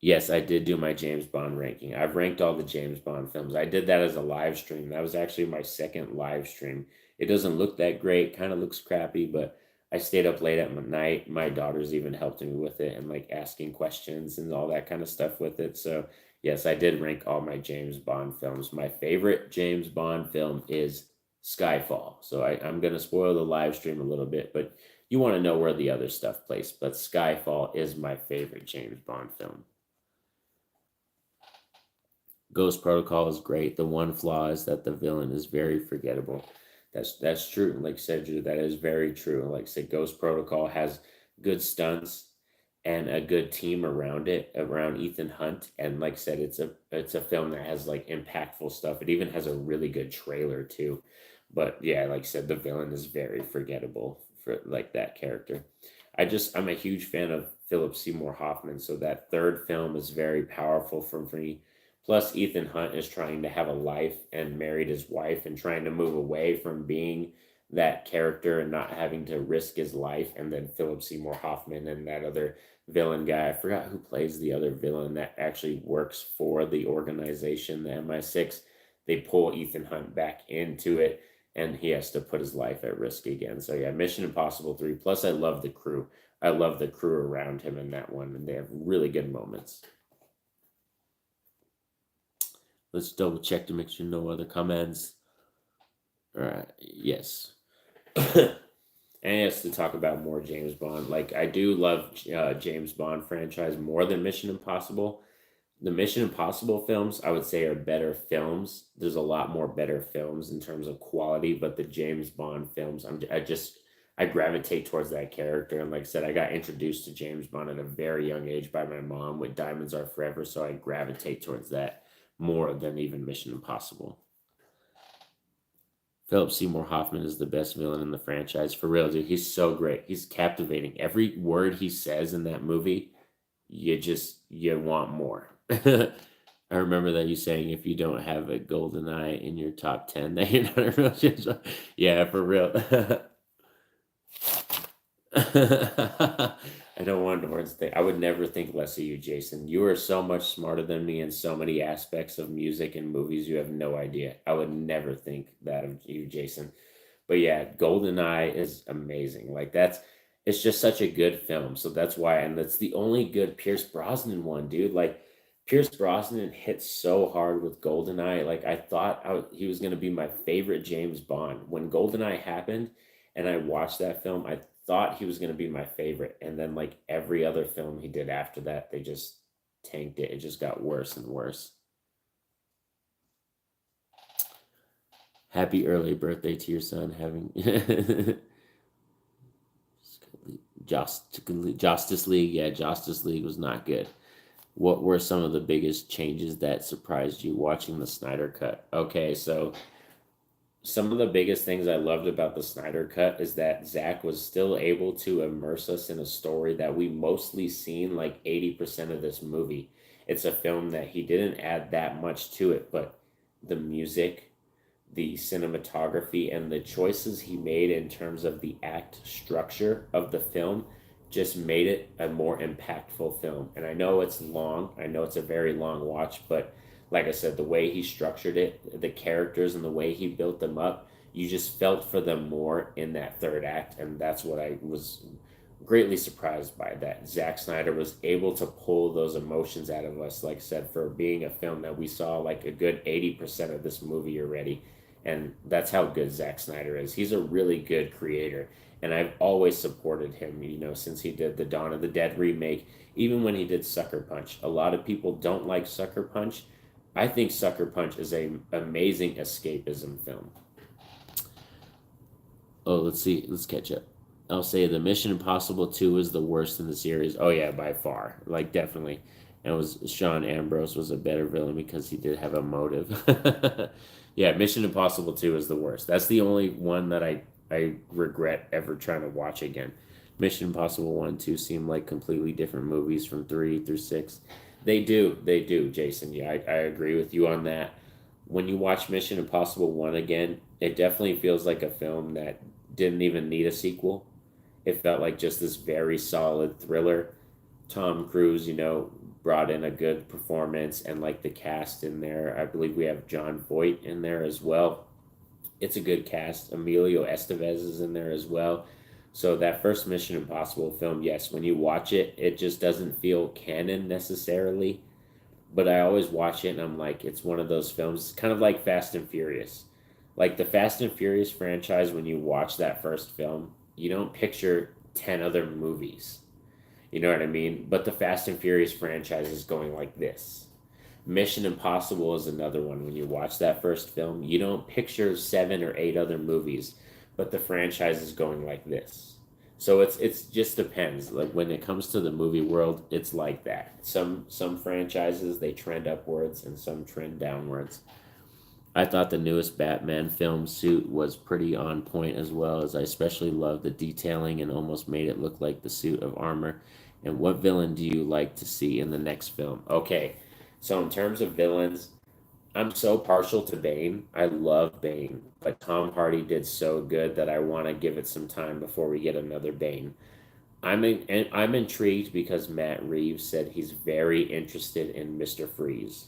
Yes, I did do my James Bond ranking. I've ranked all the James Bond films. I did that as a live stream. That was actually my second live stream. It doesn't look that great, kind of looks crappy, but I stayed up late at night. My daughters even helped me with it and like asking questions and all that kind of stuff with it. So, yes, I did rank all my James Bond films. My favorite James Bond film is Skyfall. So I'm going to spoil the live stream a little bit, but you want to know where the other stuff plays. But Skyfall is my favorite James Bond film. Ghost Protocol is great. The one flaw is that the villain is very forgettable. That's true. Like I said, Drew, that is very true. Like I said, Ghost Protocol has good stunts and a good team around it, around Ethan Hunt. And like I said, it's a film that has like impactful stuff. It even has a really good trailer too. But yeah, like I said, the villain is very forgettable for like that character. I'm a huge fan of Philip Seymour Hoffman, so that third film is very powerful for me. Plus, Ethan Hunt is trying to have a life and married his wife and trying to move away from being that character and not having to risk his life. And then Philip Seymour Hoffman and that other villain guy, I forgot who plays the other villain that actually works for the organization, the MI6. They pull Ethan Hunt back into it and he has to put his life at risk again. So yeah, Mission Impossible 3. Plus I love the crew. I love the crew around him in that one, and they have really good moments. Let's double check to make sure no other comments. All right, yes. And yes, to talk about more James Bond. Like I do love James Bond franchise more than Mission Impossible. The Mission Impossible films, I would say, are better films. There's a lot more better films in terms of quality, but the James Bond films, I gravitate towards that character. And like I said, I got introduced to James Bond at a very young age by my mom with Diamonds Are Forever, so I gravitate towards that more than even Mission Impossible. Philip Seymour Hoffman is the best villain in the franchise. For real, dude. He's so great. He's captivating. Every word he says in that movie, you want more. I remember that you saying if you don't have a golden eye in your top 10, that you're not a real James Bond. Yeah, for real. I don't want words to think. I would never think less of you, Jason. You are so much smarter than me in so many aspects of music and movies. You have no idea. I would never think that of you, Jason. But yeah, GoldenEye is amazing. Like it's just such a good film. So that's why, and that's the only good Pierce Brosnan one, dude. Like Pierce Brosnan hit so hard with GoldenEye. Like I thought he was gonna be my favorite James Bond. When GoldenEye happened, and I watched that film, I thought he was gonna be my favorite. And then like every other film he did after that, they just tanked it. It just got worse and worse. Happy early birthday to your son having Justice League. Yeah, Justice League was not good. What were some of the biggest changes that surprised you watching the Snyder Cut? Okay, so some of the biggest things I loved about the Snyder Cut is that Zach was still able to immerse us in a story that we mostly seen like 80% of this movie. It's a film that he didn't add that much to it, but the music, the cinematography, and the choices he made in terms of the act structure of the film just made it a more impactful film. And I know it's long, I know it's a very long watch, but like I said, the way he structured it, the characters and the way he built them up, you just felt for them more in that third act. And that's what I was greatly surprised by, that Zack Snyder was able to pull those emotions out of us, like I said, for being a film that we saw like a good 80% of this movie already. And that's how good Zack Snyder is. He's a really good creator. And I've always supported him, since he did the Dawn of the Dead remake, even when he did Sucker Punch. A lot of people don't like Sucker Punch. I think Sucker Punch is an amazing escapism film. Oh, let's see. Let's catch up. I'll say the Mission Impossible 2 is the worst in the series. Oh yeah, by far. Like definitely. And it was Sean Ambrose was a better villain because he did have a motive. Yeah, Mission Impossible 2 is the worst. That's the only one that I regret ever trying to watch again. Mission Impossible 1, 2 seem like completely different movies from 3 through 6. They do, Jason. Yeah, I agree with you on that. When you watch Mission Impossible 1 again, it definitely feels like a film that didn't even need a sequel. It felt like just this very solid thriller. Tom Cruise, brought in a good performance, and like the cast in there. I believe we have John Voight in there as well. It's a good cast. Emilio Estevez is in there as well. So that first Mission Impossible film, yes, when you watch it, it just doesn't feel canon necessarily. But I always watch it and I'm like, it's one of those films, kind of like Fast and Furious. Like the Fast and Furious franchise, when you watch that first film, you don't picture 10 other movies. You know what I mean? But the Fast and Furious franchise is going like this. Mission Impossible is another one. When you watch that first film, you don't picture 7 or 8 other movies, but the franchise is going like this. So it's just depends. Like when it comes to the movie world, it's like that. Some franchises they trend upwards and some trend downwards. I thought the newest Batman film suit was pretty on point as well, as I especially loved the detailing and almost made it look like the suit of armor. And what villain do you like to see in the next film? Okay, so in terms of villains, I'm so partial to Bane. I love Bane, but Tom Hardy did so good that I want to give it some time before we get another Bane. I'm intrigued because Matt Reeves said he's very interested in Mr. Freeze,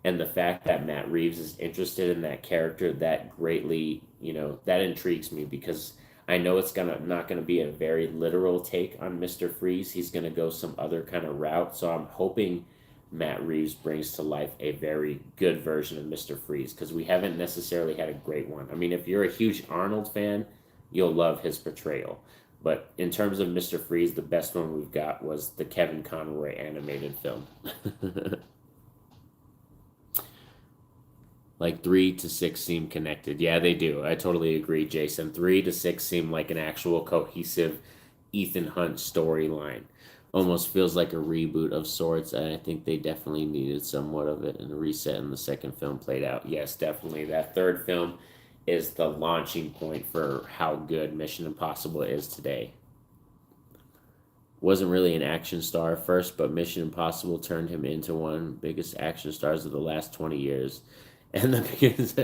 and the fact that Matt Reeves is interested in that character that greatly, that intrigues me because I know it's gonna not gonna be a very literal take on Mr. Freeze. He's gonna go some other kind of route. So I'm hoping Matt Reeves brings to life a very good version of Mr. Freeze because we haven't necessarily had a great one. I mean, if you're a huge Arnold fan, you'll love his portrayal. But in terms of Mr. Freeze, the best one we've got was the Kevin Conroy animated film. Like 3 to 6 seem connected. Yeah, they do. I totally agree, Jason. 3 to 6 seem like an actual cohesive Ethan Hunt storyline. Almost feels like a reboot of sorts, and I think they definitely needed somewhat of it, and a reset in the second film played out. Yes, definitely. That third film is the launching point for how good Mission Impossible is today. Wasn't really an action star at first, but Mission Impossible turned him into one of the biggest action stars of the last 20 years. And the biggest.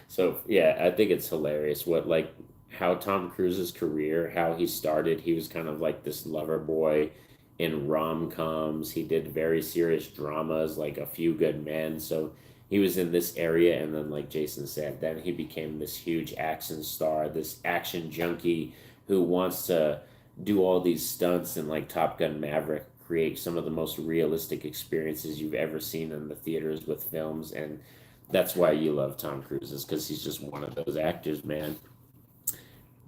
So, yeah, I think it's hilarious what, like, how Tom Cruise's career, how he started. He was kind of like this lover boy in rom coms. He did very serious dramas, like A Few Good Men. So, he was in this area. And then, like Jason said, then he became this huge action star, this action junkie who wants to do all these stunts and like Top Gun Maverick create some of the most realistic experiences you've ever seen in the theaters with films. And that's why you love Tom Cruise, is because he's just one of those actors, man.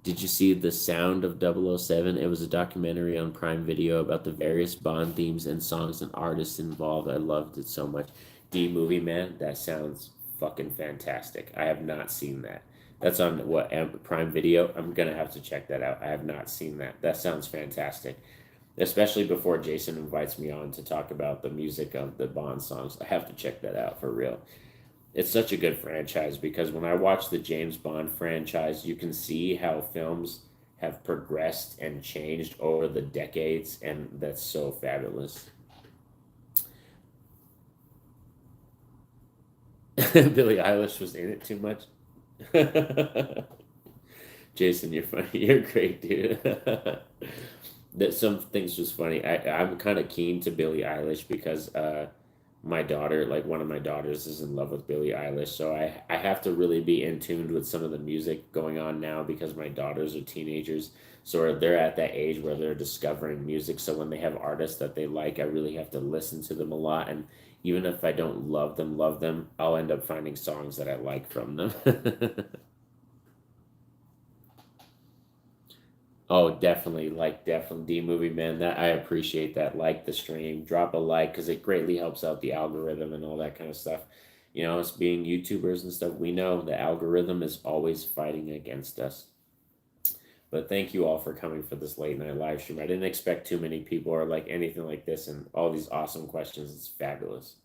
Did you see The Sound of 007? It was a documentary on Prime Video about the various Bond themes and songs and artists involved. I loved it so much. D movie, man, that sounds fucking fantastic. I have not seen that. That's on what, Prime Video? I'm gonna have to check that out. I have not seen that. That sounds fantastic. Especially before Jason invites me on to talk about the music of the Bond songs. I have to check that out for real. It's such a good franchise because when I watch the James Bond franchise, you can see how films have progressed and changed over the decades, and that's so fabulous. Billie Eilish was in it too much. Jason, you're funny. You're great, dude. That some things was funny. I'm kind of keen to Billie Eilish because my daughter, like one of my daughters, is in love with Billie Eilish. So I have to really be in tune with some of the music going on now because my daughters are teenagers. So they're at that age where they're discovering music. So when they have artists that they like, I really have to listen to them a lot. And even if I don't love them, I'll end up finding songs that I like from them. Oh, definitely, like definitely D movie, man. That I appreciate that. Like the stream, drop a like because it greatly helps out the algorithm and all that kind of stuff. You know, us being YouTubers and stuff, we know the algorithm is always fighting against us. But thank you all for coming for this late night live stream. I didn't expect too many people or like anything like this and all these awesome questions. It's fabulous.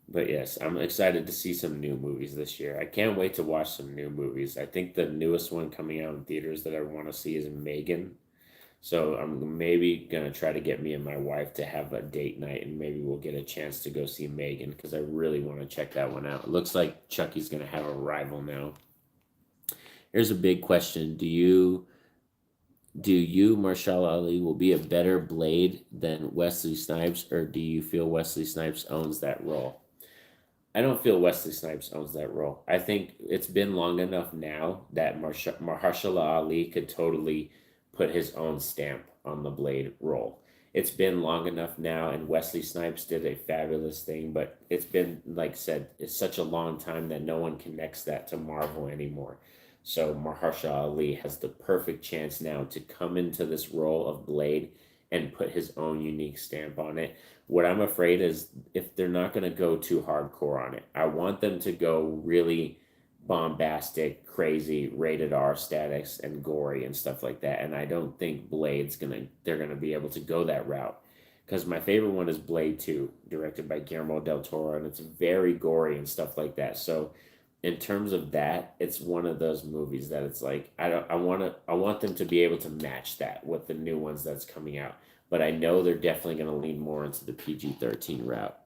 But yes, I'm excited to see some new movies this year. I can't wait to watch some new movies. I think the newest one coming out in theaters that I want to see is Megan. So I'm maybe gonna try to get me and my wife to have a date night, and maybe we'll get a chance to go see Megan because I really want to check that one out. It looks like Chucky's gonna have a rival now. Here's a big question: Do you, Marshall Ali, will be a better Blade than Wesley Snipes, or do you feel Wesley Snipes owns that role? I don't feel Wesley Snipes owns that role. I think it's been long enough now that Mahershala Ali could totally put his own stamp on the Blade role. It's been long enough now, and Wesley Snipes did a fabulous thing, but it's been, like I said, it's such a long time that no one connects that to Marvel anymore. So Mahershala Ali has the perfect chance now to come into this role of Blade and put his own unique stamp on it. What I'm afraid is if they're not going to go too hardcore on it. I want them to go really bombastic, crazy, rated R statics and gory and stuff like that. And I don't think they're gonna be able to go that route. Because my favorite one is Blade 2, directed by Guillermo del Toro, and it's very gory and stuff like that. So in terms of that, it's one of those movies that it's like I want them to be able to match that with the new ones that's coming out. But I know they're definitely gonna lean more into the PG-13 route.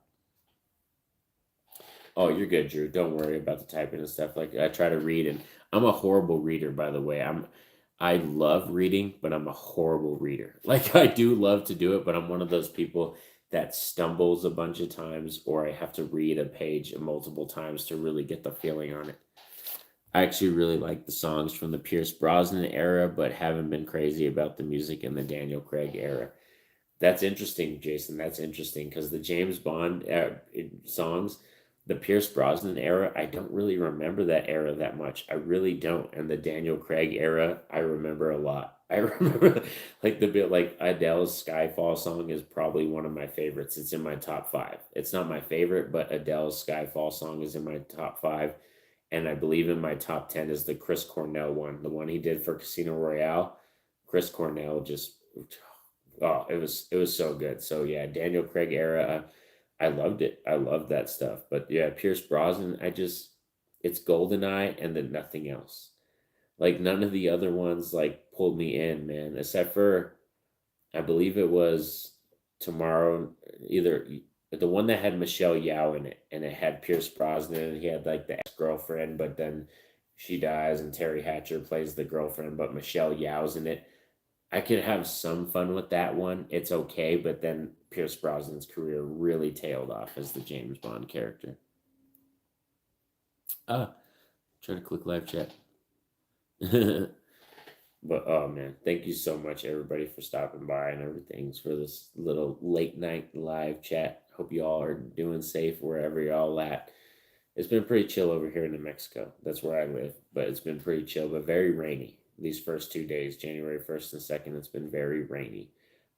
Oh, you're good, Drew. Don't worry about the typing and stuff. Like I try to read, and I'm a horrible reader, by the way. I love reading, but I'm a horrible reader. Like I do love to do it, but I'm one of those people that stumbles a bunch of times, or I have to read a page multiple times to really get the feeling on it. I actually really like the songs from the Pierce Brosnan era, but haven't been crazy about the music in the Daniel Craig era. That's interesting, Jason. That's interesting because the James Bond songs, the Pierce Brosnan era, I don't really remember that era that much. I really don't. And the Daniel Craig era, I remember a lot. I remember like the bit like Adele's Skyfall song is probably one of my favorites. It's in my top five. It's not my favorite, but Adele's Skyfall song is in my top five. And I believe in my top 10 is the Chris Cornell one, the one he did for Casino Royale. Chris Cornell just oh, it was so good. So yeah, Daniel Craig era, I loved it. I loved that stuff. But yeah, Pierce Brosnan, it's Goldeneye and then nothing else. Like none of the other ones like pulled me in, man, except for I believe it was Tomorrow, either the one that had Michelle Yeoh in it, and it had Pierce Brosnan, and he had like the ex-girlfriend, but then she dies, and Terry Hatcher plays the girlfriend, but Michelle Yeoh's in it. I could have some fun with that one. It's okay, but then Pierce Brosnan's career really tailed off as the James Bond character. Ah, trying to click live chat. But oh man, thank you so much everybody for stopping by and everything for this little late night live chat. Hope you all are doing safe wherever y'all at. It's been pretty chill over here in New Mexico. That's where I live, but it's been pretty chill, but very rainy. These first 2 days, January 1st and 2nd, it's been very rainy.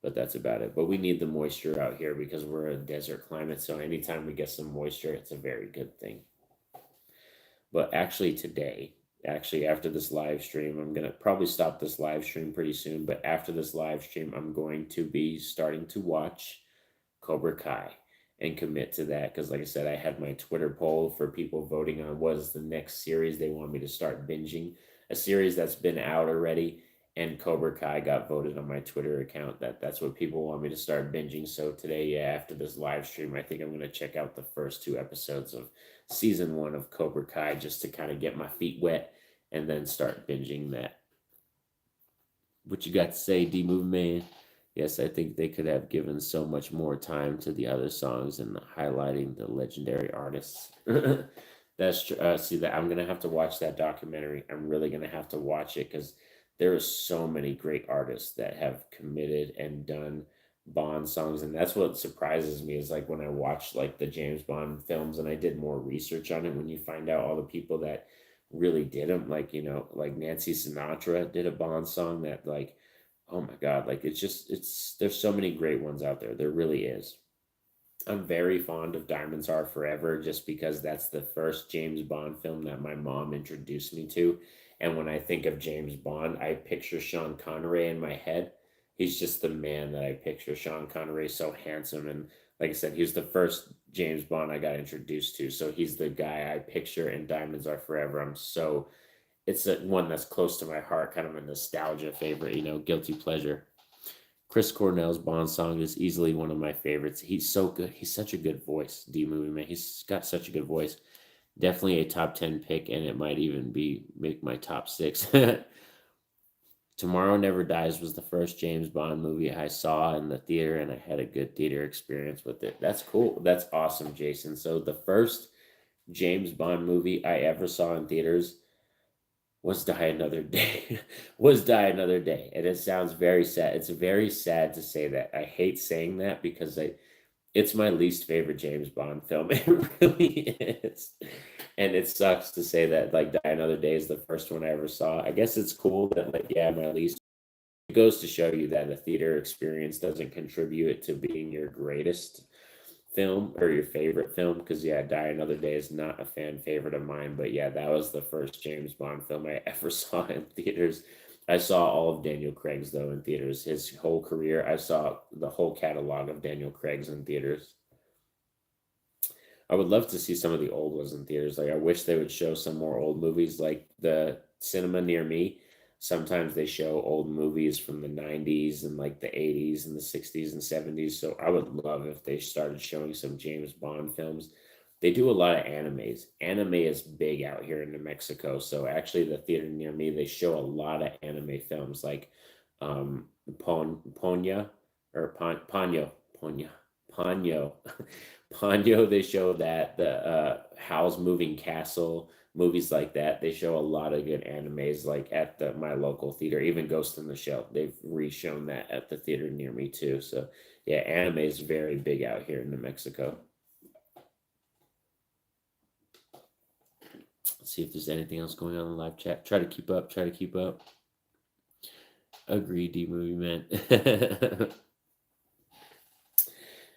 But that's about it. But we need the moisture out here because we're a desert climate. So anytime we get some moisture, it's a very good thing. But actually, today, actually, after this live stream, I'm going to probably stop this live stream pretty soon. But after this live stream, I'm going to be starting to watch Cobra Kai and commit to that because, like I said, I had my Twitter poll for people voting on what is the next series they want me to start binging. A series that's been out already, and Cobra Kai got voted on my Twitter account that's what people want me to start binging. So today, yeah, after this live stream, I think I'm going to check out the first 2 episodes of season 1 of Cobra Kai just to kind of get my feet wet and then start binging that. What you got to say, D Move Man? Yes, I think they could have given so much more time to the other songs and highlighting the legendary artists. That's true. See that I'm gonna have to watch that documentary. I'm really gonna have to watch it because there are so many great artists that have committed and done Bond songs, and that's what surprises me is like when I watch like the James Bond films and I did more research on it. When you find out all the people that really did them, like like Nancy Sinatra did a Bond song that like oh my God, like it's there's so many great ones out there. There really is. I'm very fond of Diamonds Are Forever just because that's the first James Bond film that my mom introduced me to. And when I think of James Bond, I picture Sean Connery in my head. He's just the man that I picture. Sean Connery, so handsome. And like I said, he was the first James Bond I got introduced to. So he's the guy I picture in Diamonds Are Forever. It's one that's close to my heart, kind of a nostalgia favorite, guilty pleasure. Chris Cornell's Bond song is easily one of my favorites. He's so good. He's such a good voice, D Movie Man. He's got such a good voice. Definitely a top 10 pick, and it might even make my top 6. Tomorrow Never Dies was the first James Bond movie I saw in the theater, and I had a good theater experience with it. That's cool. That's awesome, Jason. So the first James Bond movie I ever saw in theaters was Die Another Day. Was Die Another Day. And it sounds very sad. It's very sad to say that. I hate saying that because it's my least favorite James Bond film. It really is. And it sucks to say that like Die Another Day is the first one I ever saw. I guess it's cool that like yeah, my least it goes to show you that a theater experience doesn't contribute to being your greatest film or your favorite film because yeah, Die Another Day is not a fan favorite of mine, but yeah, that was the first James Bond film I ever saw in theaters. I saw all of Daniel Craig's though in theaters. His whole career, I saw the whole catalog of Daniel Craig's in theaters. I would love to see some of the old ones in theaters. Like I wish they would show some more old movies. Like the cinema near me, sometimes they show old movies from the 90s and like the 80s and the 60s and 70s. So I would love if they started showing some James Bond films. They do a lot of animes. Anime is big out here in New Mexico. So actually the theater near me, they show a lot of anime films like um Ponya or Ponyo. Ponya. Ponyo. Ponyo, they show that the Howl's Moving Castle, movies like that. They show a lot of good animes, like at my local theater. Even Ghost in the Shell, they've re-shown that at the theater near me too. So yeah, anime is very big out here in New Mexico. Let's see if there's anything else going on in the live chat. Try to keep up. Try to keep up. Agree, D Movie Man.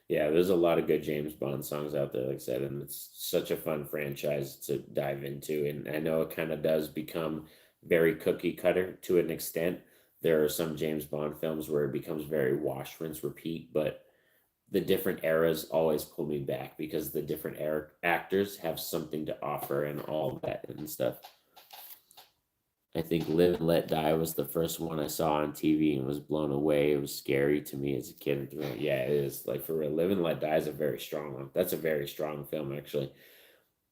Yeah, there's a lot of good James Bond songs out there, like I said, and it's such a fun franchise to dive into. And I know it kind of does become very cookie cutter to an extent. There are some James Bond films where it becomes very wash, rinse, repeat, but the different eras always pull me back because the different actors have something to offer and all that and stuff. I think Live and Let Die was the first one I saw on TV and was blown away. It was scary to me as a kid. Yeah, it is. Like, for real, Live and Let Die is a very strong one. That's a very strong film, actually,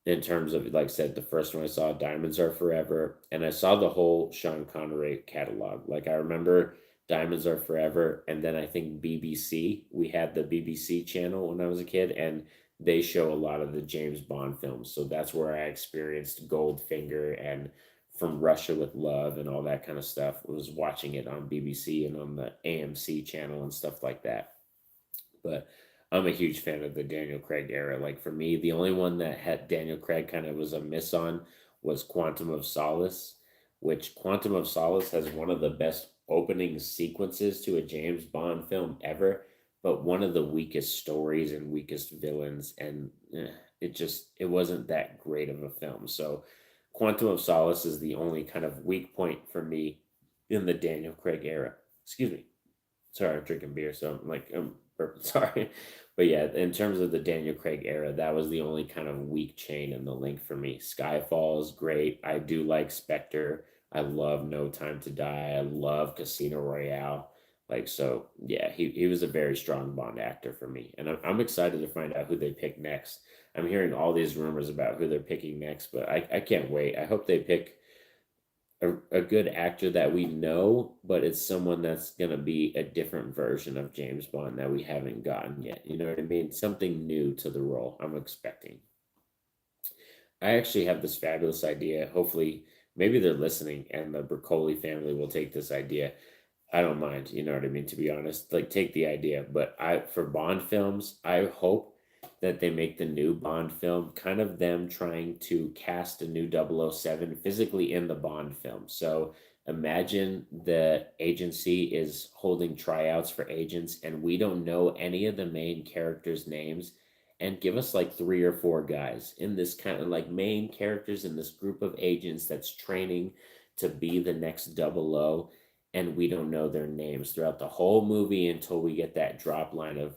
in terms of, like I said, the first one I saw, Diamonds Are Forever, and I saw the whole Sean Connery catalog. Like, I remember Diamonds Are Forever, and then I think BBC. We had the BBC channel when I was a kid, and they show a lot of the James Bond films. So that's where I experienced Goldfinger and From Russia with Love and all that kind of stuff. I was watching it on BBC and on the AMC channel and stuff like that. But I'm a huge fan of the Daniel Craig era. Like, for me, the only one that had Daniel Craig kind of was a miss on was Quantum of Solace, which Quantum of Solace has one of the best opening sequences to a James Bond film ever, but one of the weakest stories and weakest villains, and it wasn't that great of a film. So Quantum of Solace is the only kind of weak point for me in the Daniel Craig era. Excuse me. Sorry, I'm drinking beer, so I'm burping. Sorry, but yeah, in terms of the Daniel Craig era, that was the only kind of weak chain in the link for me. Skyfall is great. I do like Spectre. I love No Time to Die. I love Casino Royale. Like, so, yeah, he was a very strong Bond actor for me, and I'm excited to find out who they pick next. I'm hearing all these rumors about who they're picking next, but I can't wait. I hope they pick a good actor that we know, but it's someone that's going to be a different version of James Bond that we haven't gotten yet. You know what I mean? Something new to the role, I'm expecting. I actually have this fabulous idea. Hopefully, maybe they're listening and the Broccoli family will take this idea. I don't mind, you know what I mean, to be honest. Like, take the idea. But I for Bond films, I hope that they make the new Bond film kind of them trying to cast a new 007 physically in the Bond film. So imagine the agency is holding tryouts for agents and we don't know any of the main characters' names, and give us like three or four guys in this kind of like main characters in this group of agents that's training to be the next double O, and we don't know their names throughout the whole movie until we get that drop line of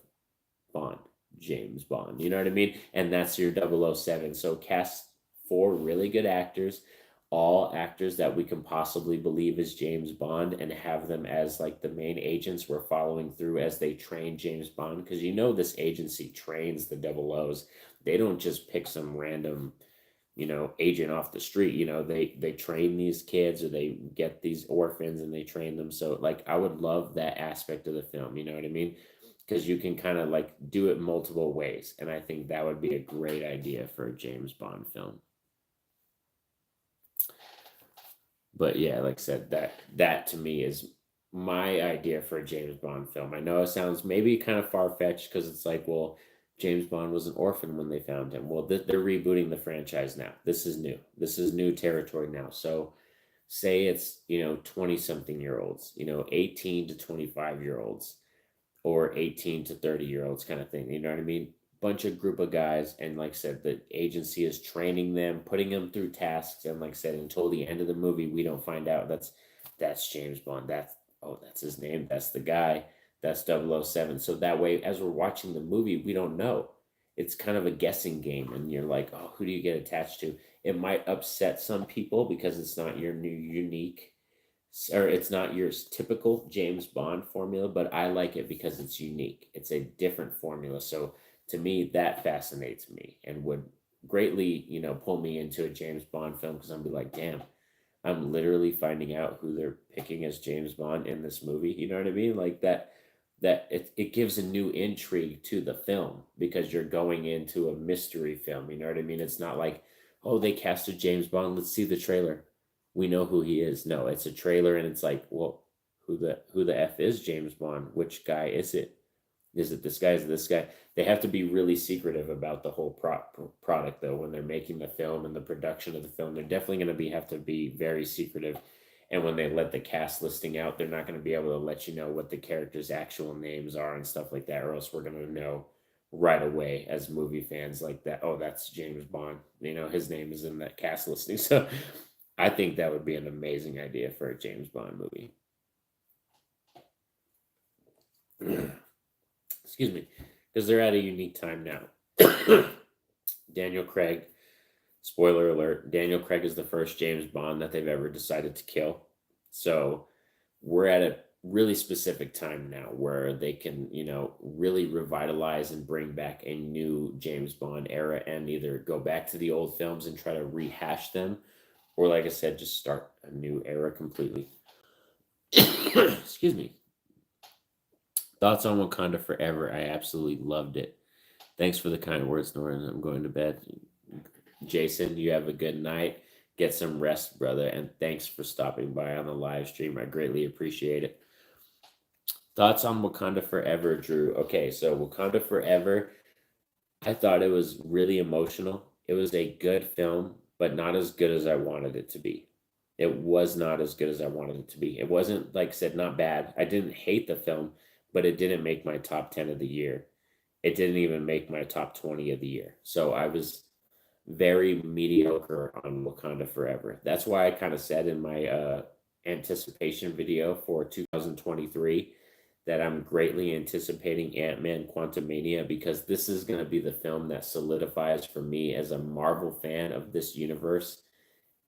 Bond, James Bond. You know what I mean? And that's your 007. So cast four really good actors, all actors that we can possibly believe is James Bond, and have them as like the main agents we're following through as they train James Bond. Because you know this agency trains the double O's. They don't just pick some random agent off the street. They train these kids, or they get these orphans and they train them. So, like, I would love that aspect of the film, you know what I mean? Because you can kind of like do it multiple ways, and I think that would be a great idea for a James Bond film. But yeah, like I said, that to me is my idea for a James Bond film. I know it sounds maybe kind of far-fetched because it's like, well, James Bond was an orphan when they found him. Well, they're rebooting the franchise now. This is new. This is new territory now. So say it's 20 something year olds, 18 to 25-year olds, or 18 to 30-year olds, kind of thing. You know what I mean? Bunch of group of guys, and like I said, the agency is training them, putting them through tasks, and like I said, until the end of the movie, we don't find out that's James Bond. That's his name. That's the guy. That's 007. So that way, as we're watching the movie, we don't know. It's kind of a guessing game, and you're like, oh, who do you get attached to? It might upset some people because it's not your new unique, or it's not your typical James Bond formula, but I like it because it's unique. It's a different formula. So to me, that fascinates me and would greatly, pull me into a James Bond film, because I'm be like, damn, I'm literally finding out who they're picking as James Bond in this movie. You know what I mean? Like it gives a new intrigue to the film because you're going into a mystery film. You know what I mean? It's not like, oh, they casted James Bond. Let's see the trailer. We know who he is. No, it's a trailer, and it's like, well, who the f is James Bond? Which guy is it? Is it this guy? Is it this guy? They have to be really secretive about the whole product, though, when they're making the film and the production of the film. They're definitely going to have to be very secretive. And when they let the cast listing out, they're not going to be able to let you know what the characters' actual names are and stuff like that, or else we're going to know right away as movie fans, like that. Oh, that's James Bond. His name is in that cast listing. So I think that would be an amazing idea for a James Bond movie. Excuse me, because they're at a unique time now. Daniel Craig Spoiler alert, Daniel Craig is the first James Bond that they've ever decided to kill. So we're at a really specific time now where they can, really revitalize and bring back a new James Bond era and either go back to the old films and try to rehash them, or like I said, just start a new era completely. Excuse me. Thoughts on Wakanda Forever? I absolutely loved it. Thanks for the kind words, Norton. I'm going to bed. Jason, you have a good night. Get some rest, brother, and thanks for stopping by on the live stream. I greatly appreciate it. Thoughts on Wakanda Forever, Drew? Okay, so Wakanda Forever, I thought it was really emotional. It was a good film, but not as good as I wanted it to be. It was not as good as I wanted it to be. It wasn't, like I said, not bad. I didn't hate the film, but it didn't make my top 10 of the year. It didn't even make my top 20 of the year. So I was very mediocre on Wakanda Forever. That's why I kind of said in my anticipation video for 2023 that I'm greatly anticipating Ant-Man Quantumania, because this is going to be the film that solidifies for me as a Marvel fan of this universe.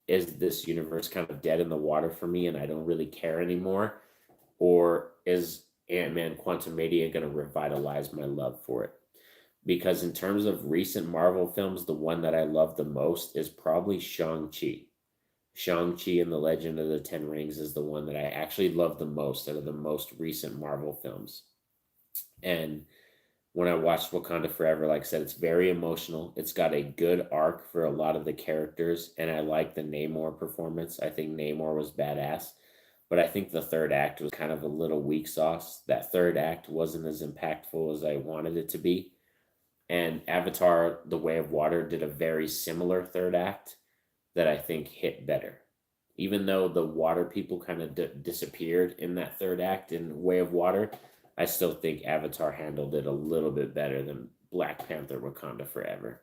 Is this universe kind of dead in the water for me and I don't really care anymore? Or is Ant-Man Quantumania going to revitalize my love for it? Because in terms of recent Marvel films, the one that I love the most is probably Shang-Chi. Shang-Chi and the Legend of the Ten Rings is the one that I actually love the most out of the most recent Marvel films. And when I watched Wakanda Forever, like I said, it's very emotional. It's got a good arc for a lot of the characters, and I like the Namor performance. I think Namor was badass, but I think the third act was kind of a little weak sauce. That third act wasn't as impactful as I wanted it to be. And Avatar: The Way of Water did a very similar third act that I think hit better. Even though the water people kind of disappeared in that third act in Way of Water, I still think Avatar handled it a little bit better than Black Panther Wakanda Forever.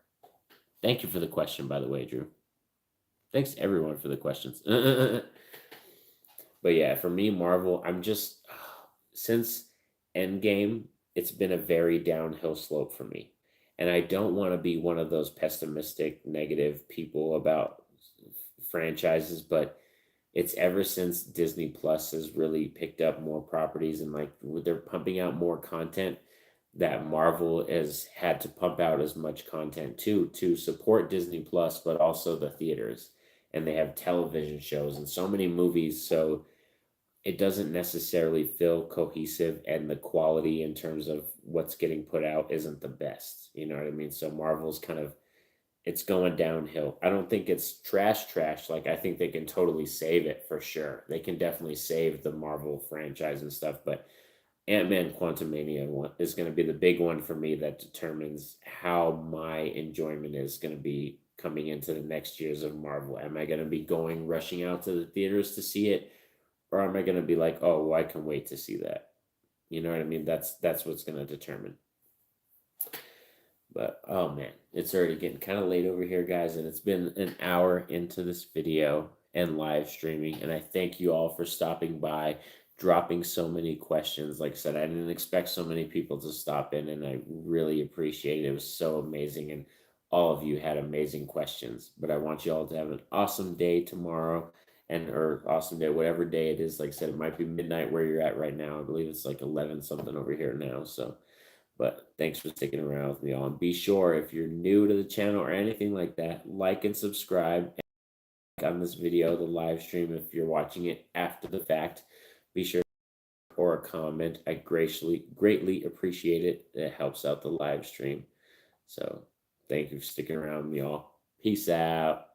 Thank you for the question, by the way, Drew. Thanks everyone for the questions. But yeah, for me, Marvel, I'm just, since Endgame, it's been a very downhill slope for me. And I don't want to be one of those pessimistic, negative people about franchises, but it's ever since Disney Plus has really picked up more properties and like they're pumping out more content, that Marvel has had to pump out as much content too to support Disney Plus, but also the theaters. And they have television shows and so many movies. So it doesn't necessarily feel cohesive, and the quality in terms of what's getting put out isn't the best. You know what I mean? So Marvel's kind of, it's going downhill. I don't think it's trash. Like, I think they can totally save it for sure. They can definitely save the Marvel franchise and stuff, but Ant-Man Quantumania is going to be the big one for me that determines how my enjoyment is going to be coming into the next years of Marvel. Am I going to be rushing out to the theaters to see it? Or am I going to be like, oh, well, I can wait to see that? You know what I mean? That's what's going to determine. But oh man, it's already getting kind of late over here, guys, and it's been an hour into this video and live streaming. And I thank you all for stopping by, dropping so many questions. Like I said, I didn't expect so many people to stop in, and I really appreciate it. It was so amazing, and all of you had amazing questions. But I want you all to have an awesome day tomorrow, and or awesome day, whatever day it is. Like I said, it might be midnight where you're at right now. I believe it's like 11 something over here now. So. But thanks for sticking around with me all. And be sure, if you're new to the channel or anything like that, like and subscribe. And on this video, the live stream, if you're watching it after the fact, be sure or a comment. I greatly appreciate it. It helps out the live stream. So thank you for sticking around with me all. Peace out.